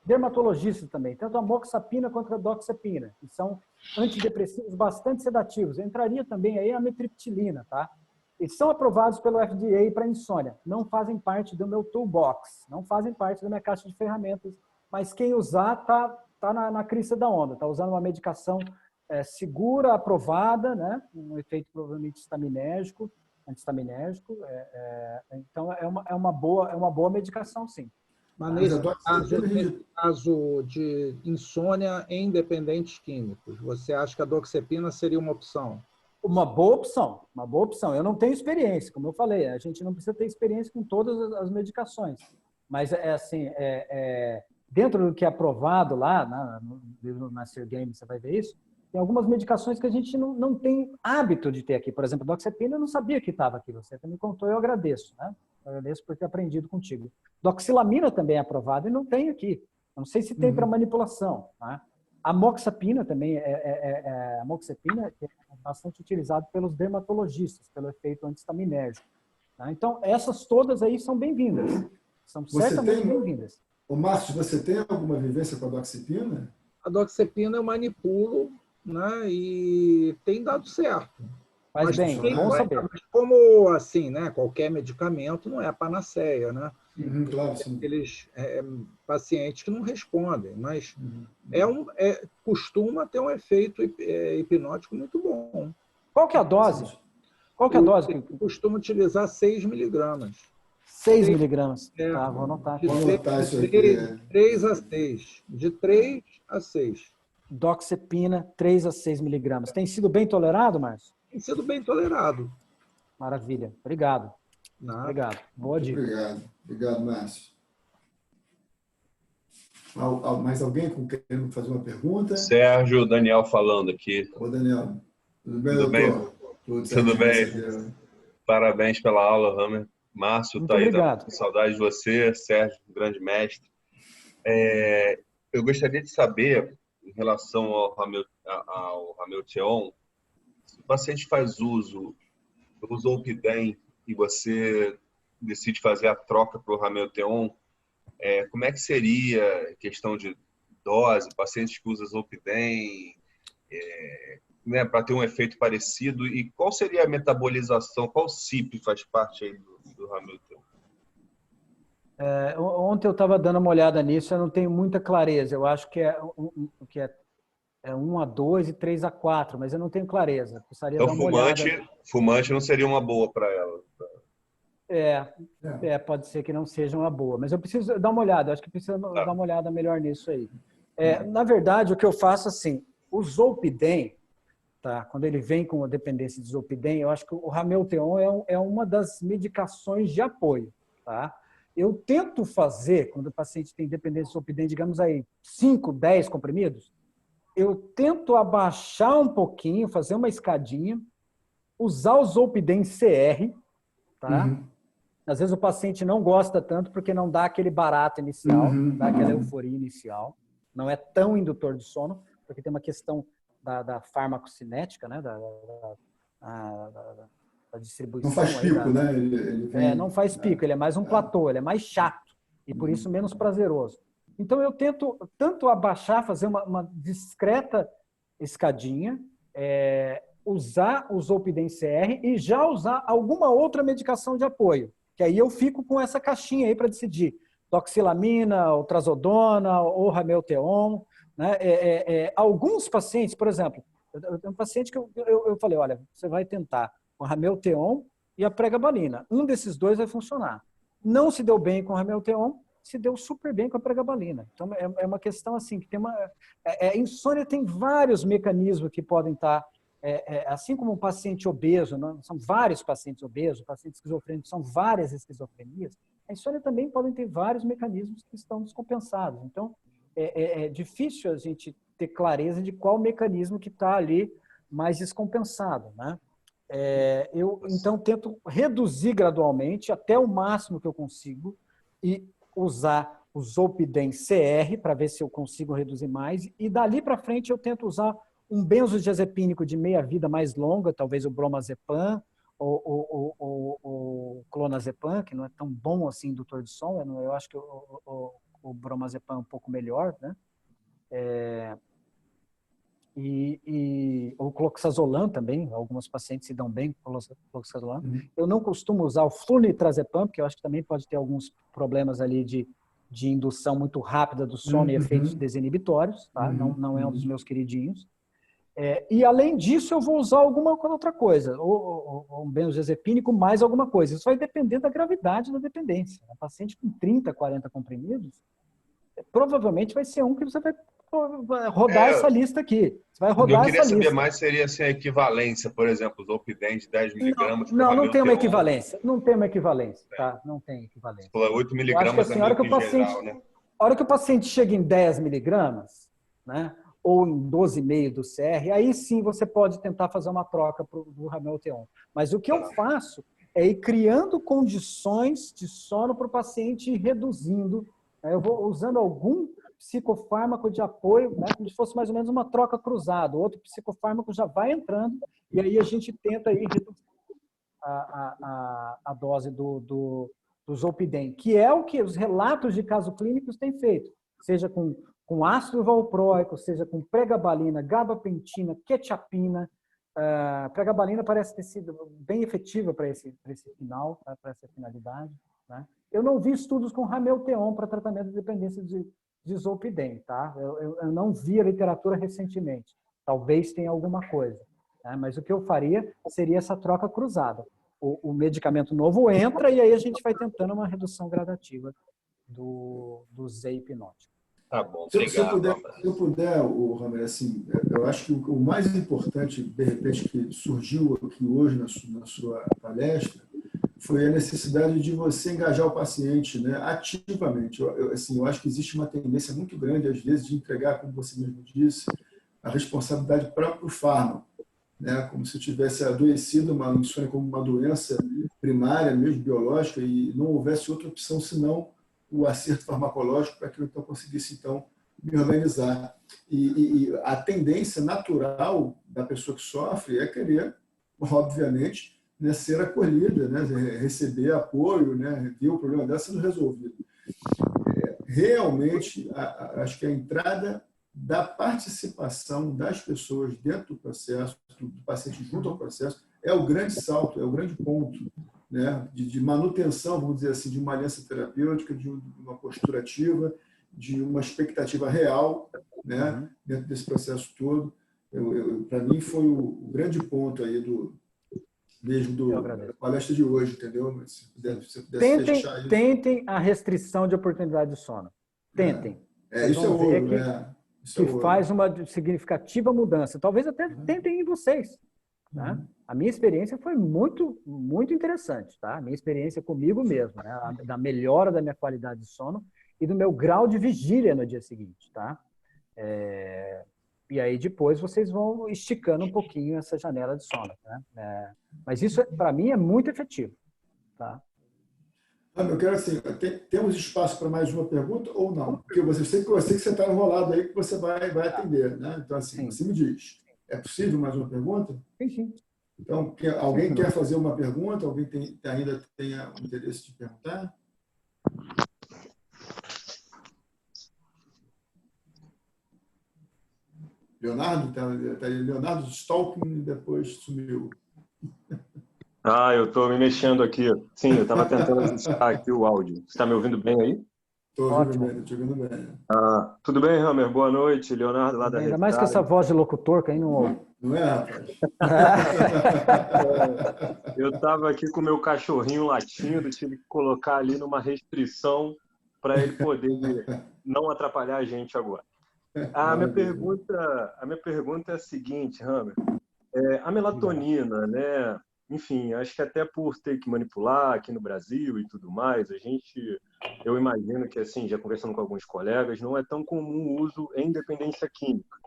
[SPEAKER 2] dermatologistas também. Tanto a amoxapina quanto a doxepina, que são antidepressivos bastante sedativos. Entraria também aí a metriptilina, tá? Eles são aprovados pelo FDA para insônia. Não fazem parte do meu toolbox, não fazem parte da minha caixa de ferramentas, mas quem usar tá na crista da onda, está usando uma medicação segura, aprovada, né? Um efeito provavelmente antistaminérgico. Então, é uma boa medicação, sim.
[SPEAKER 4] Mas nesse caso de insônia em dependentes químicos, você acha que a doxepina seria uma opção?
[SPEAKER 2] Uma boa opção. Eu não tenho experiência, como eu falei, a gente não precisa ter experiência com todas as medicações, mas dentro do que é aprovado lá, no Master Game, você vai ver isso, tem algumas medicações que a gente não tem hábito de ter aqui. Por exemplo, a doxepina, eu não sabia que estava aqui, você me contou, eu agradeço, né? Eu agradeço por ter aprendido contigo. Doxilamina também é aprovada e não tem aqui. Não sei se tem para manipulação, né? A amoxapina também é bastante utilizado pelos dermatologistas, pelo efeito antistaminérgico. Tá? Então, essas todas aí são bem-vindas. São certamente bem-vindas.
[SPEAKER 1] Ô, Márcio, você tem alguma vivência com a doxepina?
[SPEAKER 4] A doxepina eu manipulo, né, e tem dado certo.
[SPEAKER 2] Faz
[SPEAKER 4] Mas
[SPEAKER 2] bem,
[SPEAKER 1] também,
[SPEAKER 2] bom saber.
[SPEAKER 4] mas como assim, né, qualquer medicamento não é a panaceia, né?
[SPEAKER 1] Claro, sim.
[SPEAKER 4] Aqueles pacientes que não respondem, mas
[SPEAKER 1] Uhum.
[SPEAKER 4] costuma ter um efeito hipnótico muito bom.
[SPEAKER 2] Qual que é a dose? Qual que é a dose?
[SPEAKER 4] Eu costumo utilizar 6 miligramas.
[SPEAKER 2] 6 miligramas.
[SPEAKER 4] É,
[SPEAKER 2] Tá, vou anotar aqui.
[SPEAKER 1] Vou anotar isso aqui.
[SPEAKER 4] 3 a 6. De 3 a 6.
[SPEAKER 2] Doxepina, 3 a 6 miligramas. Tem sido bem tolerado, Márcio?
[SPEAKER 4] Tem sido bem tolerado.
[SPEAKER 2] Maravilha. Obrigado.
[SPEAKER 4] Nada.
[SPEAKER 2] Obrigado. Boa
[SPEAKER 1] Muito
[SPEAKER 2] dica.
[SPEAKER 1] obrigado. Obrigado, Márcio. Mais alguém querendo fazer uma pergunta?
[SPEAKER 5] Sérgio, Daniel falando aqui.
[SPEAKER 1] Ô, Daniel. Tudo bem,
[SPEAKER 5] Tudo
[SPEAKER 1] doutor?
[SPEAKER 5] bem?
[SPEAKER 1] Tudo
[SPEAKER 5] bem.
[SPEAKER 1] certinho,
[SPEAKER 5] Parabéns pela aula, Hammer. Márcio,
[SPEAKER 2] Muito
[SPEAKER 5] tá aí,
[SPEAKER 2] obrigado.
[SPEAKER 5] com saudade de você. Sérgio, um grande mestre. Eu gostaria de saber, em relação ao Ramelteon, se o paciente faz uso do Zolpidem e você decide fazer a troca para o Ramelteon, como é que seria a questão de dose, pacientes que usam Zolpidem, né, para ter um efeito parecido, e qual seria a metabolização, qual CYP faz parte aí do Ramelteon?
[SPEAKER 2] Ontem eu estava dando uma olhada nisso, eu não tenho muita clareza. Eu acho que é 1 a 2 e 3 a 4, mas eu não tenho clareza. Precisaria
[SPEAKER 5] Então,
[SPEAKER 2] dar uma olhada.
[SPEAKER 5] fumante não seria uma boa para ela.
[SPEAKER 2] Pode ser que não seja uma boa, mas eu preciso dar uma olhada. Eu acho que precisa dar uma olhada melhor nisso aí. Na verdade, o que eu faço assim, o Zolpidem, tá? Quando ele vem com a dependência de Zolpidem, eu acho que o Ramelteon é uma das medicações de apoio, tá? Eu tento fazer, quando o paciente tem dependência de Zolpidem, digamos aí, 5, 10 comprimidos, eu tento abaixar um pouquinho, fazer uma escadinha, usar o Zolpidem CR, tá?
[SPEAKER 1] Uhum.
[SPEAKER 2] Às vezes o paciente não gosta tanto porque não dá aquele barato inicial, não dá aquela euforia inicial, não é tão indutor de sono, porque tem uma questão da farmacocinética, né? Da distribuição.
[SPEAKER 1] Não faz pico, né? Ele vem,
[SPEAKER 2] não faz pico, ele é mais um platô, ele é mais chato e por isso menos prazeroso. Então eu tento tanto abaixar, fazer uma discreta escadinha, usar o Zolpidem CR e já usar alguma outra medicação de apoio, que aí eu fico com essa caixinha aí para decidir doxilamina, ou trazodona, ou Ramelteon, né? Alguns pacientes, por exemplo, eu tenho um paciente que eu falei, olha, você vai tentar com Ramelteon e a pregabalina. Um desses dois vai funcionar. Não se deu bem com o Ramelteon, se deu super bem com a pregabalina. Então, é uma questão assim, que tem insônia tem vários mecanismos que podem estar, assim como um paciente obeso, né? São vários pacientes obesos, pacientes esquizofrênicos, são várias esquizofrenias, a insônia também podem ter vários mecanismos que estão descompensados. Então, é difícil a gente ter clareza de qual mecanismo que está ali mais descompensado, né? Eu, então, tento reduzir gradualmente até o máximo que eu consigo e usar o Zolpidem CR para ver se eu consigo reduzir mais. E dali para frente eu tento usar um benzodiazepínico de meia-vida mais longa, talvez o bromazepam ou o clonazepam, que não é tão bom assim indutor de sono. Eu acho que o bromazepam é um pouco melhor, né? E o cloxazolam também, alguns pacientes se dão bem com cloxazolam. Eu não costumo usar o flunitrazepam, porque eu acho que também pode ter alguns problemas ali de indução muito rápida do sono e efeitos desinibitórios, tá? Não é um dos meus queridinhos. E além disso, eu vou usar alguma outra coisa, ou um benzodiazepínico mais alguma coisa. Isso vai depender da gravidade da dependência. Um paciente com 30, 40 comprimidos, provavelmente vai ser um que você vai rodar essa lista aqui. Você vai rodar essa lista.
[SPEAKER 5] Eu queria saber mais, seria assim, a equivalência, por exemplo, o Zolpidem de 10 miligramas.
[SPEAKER 2] Não tem uma equivalência. Não tem uma equivalência, tá? Não tem equivalência.
[SPEAKER 5] Você falou 8 miligramas
[SPEAKER 2] assim, a hora que a hora que o paciente chega em 10 miligramas, né? Ou em 12,5 do CR, aí sim você pode tentar fazer uma troca do Ramelteon. Mas o que eu faço é ir criando condições de sono para o paciente e reduzindo. Eu vou usando algum psicofármaco de apoio, né, como se fosse mais ou menos uma troca cruzada. O outro psicofármaco já vai entrando e aí a gente tenta aí reduzir a dose do Zolpidem, que é o que os relatos de casos clínicos têm feito, seja com ácido valproico, seja com pregabalina, gabapentina, quetiapina. Pregabalina parece ter sido bem efetiva para esse final, para essa finalidade. Né? Eu não vi estudos com Ramelteon para tratamento de dependência de Zolpidem, tá? Eu não vi a literatura recentemente. Talvez tenha alguma coisa. Né? Mas o que eu faria seria essa troca cruzada. O medicamento novo entra e aí a gente vai tentando uma redução gradativa do Z hipnótico.
[SPEAKER 5] Tá bom,
[SPEAKER 1] Se
[SPEAKER 5] obrigado.
[SPEAKER 1] eu puder, Ramiro, assim, eu acho que o mais importante, de repente, que surgiu aqui hoje na sua palestra, foi a necessidade de você engajar o paciente, né, ativamente. Eu acho que existe uma tendência muito grande, às vezes, de entregar, como você mesmo disse, a responsabilidade para o fármaco, né, como se eu tivesse adoecido uma insônia como uma doença primária, mesmo biológica, e não houvesse outra opção senão o acerto farmacológico para que eu então conseguisse então me organizar. E a tendência natural da pessoa que sofre é querer, obviamente, né, ser acolhida, né, receber apoio, né, ver o problema dela sendo resolvido. Realmente, acho que a entrada da participação das pessoas dentro do processo, do paciente junto ao processo, é o grande salto, é o grande ponto, né, de manutenção, vamos dizer assim, de uma aliança terapêutica, de uma postura ativa, de uma expectativa real, né, dentro desse processo todo. Para mim, foi o grande ponto aí da palestra de hoje, entendeu? Mas se pudesse fechar isso.
[SPEAKER 2] Tentem a restrição de oportunidade de sono. Tentem.
[SPEAKER 1] Isso é ouro, né?
[SPEAKER 2] Que faz uma significativa mudança. Talvez até tentem em vocês. Tá? A minha experiência foi muito, muito interessante. Tá? A minha experiência comigo mesmo, né? Da melhora da minha qualidade de sono e do meu grau de vigília no dia seguinte. Tá? E aí depois vocês vão esticando um pouquinho essa janela de sono. Né? Mas isso, para mim, é muito efetivo. Tá?
[SPEAKER 1] Eu quero assim, temos espaço para mais uma pergunta ou não? Porque eu sei que você está enrolado aí, que você vai atender. Né? Então, assim, você me diz, é possível mais uma pergunta?
[SPEAKER 2] Sim.
[SPEAKER 1] Então, alguém quer fazer uma pergunta? Alguém ainda tenha o interesse de perguntar? Leonardo? Tá aí. Leonardo Stalking depois sumiu.
[SPEAKER 6] Eu estou me mexendo aqui. Sim, eu estava tentando ajustar aqui o áudio. Você está me ouvindo bem aí?
[SPEAKER 1] Estou ouvindo bem.
[SPEAKER 6] Tudo bem, Hammer? Boa noite. Leonardo, lá da
[SPEAKER 2] Ainda mais que essa voz de locutor que aí não ouve.
[SPEAKER 1] Não é, rapaz?
[SPEAKER 6] Eu estava aqui com o meu cachorrinho latindo, tive que colocar ali numa restrição para ele poder não atrapalhar a gente agora. A minha pergunta é a seguinte, Hammer. A melatonina, né? Enfim, acho que até por ter que manipular aqui no Brasil e tudo mais, eu imagino que, assim, já conversando com alguns colegas, não é tão comum o uso em dependência química.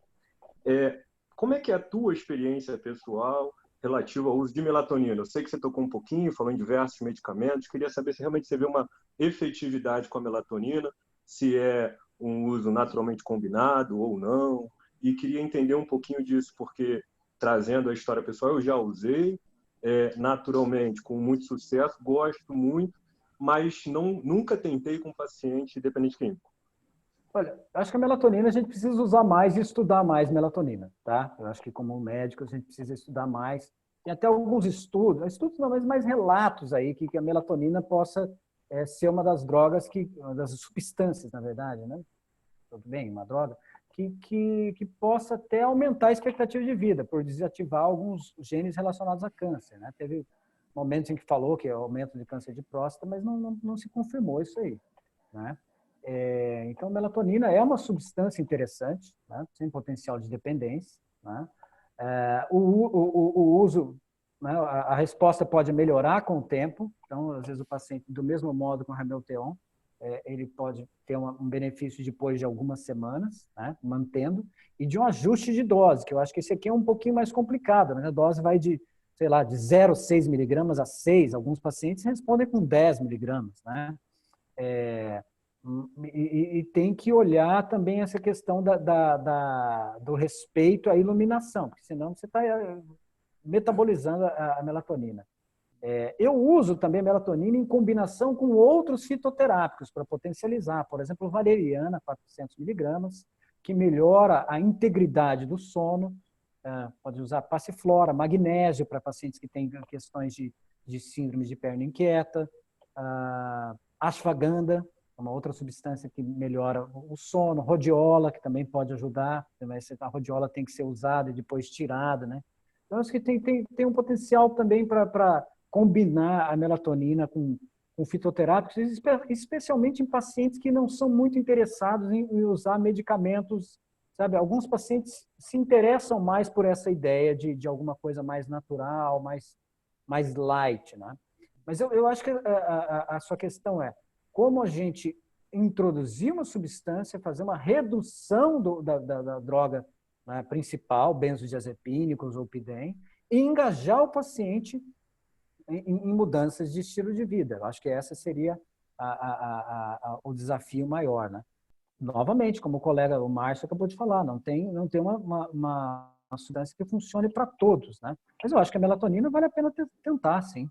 [SPEAKER 6] Como é que é a tua experiência pessoal relativa ao uso de melatonina? Eu sei que você tocou um pouquinho, falou em diversos medicamentos, queria saber se realmente você vê uma efetividade com a melatonina, se é um uso naturalmente combinado ou não, e queria entender um pouquinho disso, porque, trazendo a história pessoal, eu já usei, naturalmente, com muito sucesso, gosto muito, mas nunca tentei com paciente dependente químico.
[SPEAKER 2] Olha, acho que a melatonina a gente precisa usar mais e estudar mais melatonina, tá? Eu acho que como médico a gente precisa estudar mais. Tem até alguns estudos não, mas mais relatos aí que a melatonina possa ser uma das drogas, uma das substâncias, na verdade, né? Tudo bem, uma droga, que possa até aumentar a expectativa de vida, por desativar alguns genes relacionados a câncer. Né? Teve momentos em que falou que é aumento de câncer de próstata, mas não se confirmou isso aí. Né? Então, a melatonina é uma substância interessante, né? Sem potencial de dependência. Né? O uso, né? A resposta pode melhorar com o tempo. Então, às vezes, o paciente, do mesmo modo com o Ramelteon, ele pode ter um benefício depois de algumas semanas, né, mantendo, e de um ajuste de dose, que eu acho que esse aqui é um pouquinho mais complicado, né? A dose vai de 0,6 miligramas a 6, alguns pacientes respondem com 10 miligramas, né? E tem que olhar também essa questão do respeito à iluminação, porque senão você está metabolizando a melatonina. Eu uso também a melatonina em combinação com outros fitoterápicos para potencializar. Por exemplo, valeriana, 400 miligramas, que melhora a integridade do sono. Pode usar passiflora, magnésio para pacientes que têm questões de síndrome de perna inquieta. Ashwagandha, uma outra substância que melhora o sono. Rhodiola, que também pode ajudar. A rhodiola tem que ser usada e depois tirada, né? Então, acho que tem um potencial também para combinar a melatonina com fitoterápicos, especialmente em pacientes que não são muito interessados em usar medicamentos, sabe? Alguns pacientes se interessam mais por essa ideia de alguma coisa mais natural, mais light, né? Mas eu acho que a sua questão é como a gente introduzir uma substância, fazer uma redução da droga, né, principal, benzodiazepínicos ou Zolpidem, e engajar o paciente em mudanças de estilo de vida. Eu acho que essa seria o desafio maior, né? Novamente, como o colega, o Márcio, acabou de falar, não tem uma substância que funcione para todos, né? Mas eu acho que a melatonina vale a pena tentar, sim.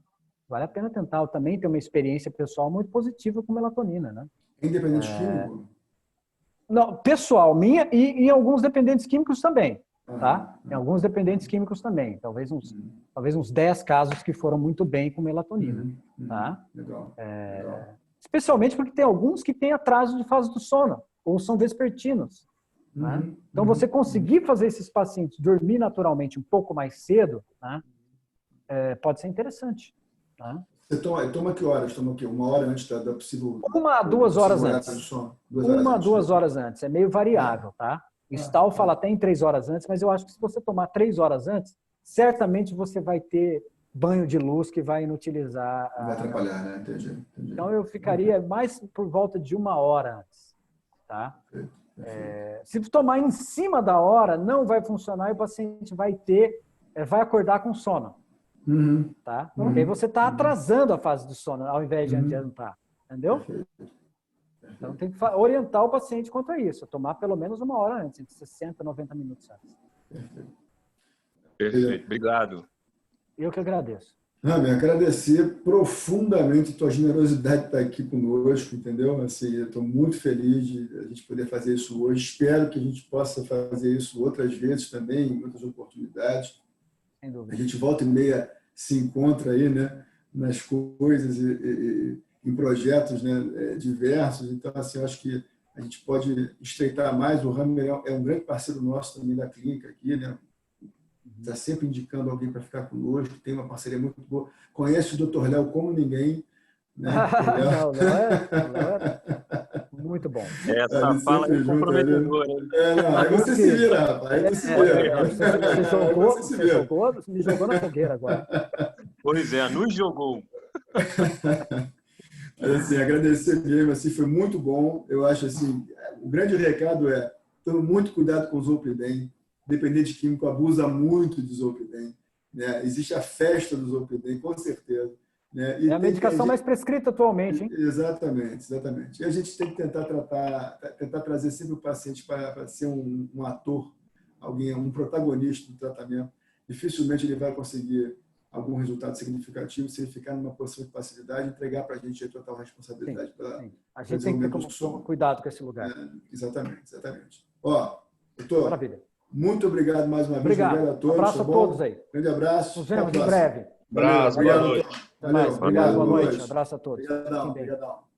[SPEAKER 2] Vale a pena tentar. Eu também tenho uma experiência pessoal muito positiva com melatonina, né?
[SPEAKER 1] Independente químico?
[SPEAKER 2] Não, pessoal, minha e em alguns dependentes químicos também, tá? Em alguns dependentes químicos também. Talvez uns 10 casos que foram muito bem com melatonina, tá?
[SPEAKER 1] Legal.
[SPEAKER 2] Especialmente porque tem alguns que têm atraso de fase do sono, ou são vespertinos. Né? Então, você conseguir fazer esses pacientes dormir naturalmente um pouco mais cedo, né? Pode ser interessante. Tá?
[SPEAKER 1] Você toma que horas? Toma o quê? 1 hora antes da possível...
[SPEAKER 2] 1 a 2 horas antes. 1 a 2 horas antes. É meio variável, tá? Stahl fala até em 3 horas antes, mas eu acho que se você tomar 3 horas antes, certamente você vai ter banho de luz que vai inutilizar...
[SPEAKER 1] Vai atrapalhar, né? Entendi.
[SPEAKER 2] Então, eu ficaria mais por volta de 1 hora antes, tá? Se tomar em cima da hora, não vai funcionar e o paciente vai acordar com sono. Tá? Porque aí você está atrasando a fase do sono, ao invés de adiantar. Entendeu? Então, tem que orientar o paciente quanto a isso. Tomar pelo menos 1 hora antes, entre 60 e 90 minutos antes.
[SPEAKER 6] Perfeito. Obrigado.
[SPEAKER 2] Eu que agradeço.
[SPEAKER 1] Rami, agradecer profundamente a tua generosidade de estar aqui conosco, entendeu? Assim, eu estou muito feliz de a gente poder fazer isso hoje. Espero que a gente possa fazer isso outras vezes também, em outras oportunidades.
[SPEAKER 2] Sem dúvida.
[SPEAKER 1] A gente volta e meia se encontra aí, né, nas coisas e em projetos, né, diversos. Então, assim, eu acho que a gente pode estreitar mais. O Rami é um grande parceiro nosso também da clínica aqui, né? Está sempre indicando alguém para ficar conosco, tem uma parceria muito boa. Conhece o Dr. Léo como ninguém. Né?
[SPEAKER 2] Não é muito bom.
[SPEAKER 6] Essa fala é comprometedora.
[SPEAKER 1] Aí você se vira, rapaz. Aí você se vira.
[SPEAKER 2] Você me jogou na fogueira agora.
[SPEAKER 6] Pois é, nos jogou.
[SPEAKER 1] Assim, agradecer mesmo, assim, foi muito bom. Eu acho assim, o grande recado é: tome muito cuidado com o Zolpidem. Dependente químico abusa muito de Zolpidem, né? Existe a festa do Zolpidem, com certeza. Né? E
[SPEAKER 2] é a medicação mais prescrita atualmente, hein?
[SPEAKER 1] Exatamente. E a gente tem que tentar trazer sempre o paciente para ser um ator, um protagonista do tratamento. Dificilmente ele vai conseguir algum resultado significativo se ele ficar numa posição de passividade e entregar para a gente a total responsabilidade.
[SPEAKER 2] Sim. A gente tem que ter cuidado com esse lugar.
[SPEAKER 1] Exatamente. Ó, doutor,
[SPEAKER 2] maravilha.
[SPEAKER 1] Muito obrigado mais uma vez. Obrigado a todos.
[SPEAKER 2] Um abraço a todos aí.
[SPEAKER 1] Grande abraço.
[SPEAKER 2] Nos vemos em breve.
[SPEAKER 5] Abraço.
[SPEAKER 1] Obrigado.
[SPEAKER 2] Boa noite. Abraço a todos.
[SPEAKER 1] Obrigadão.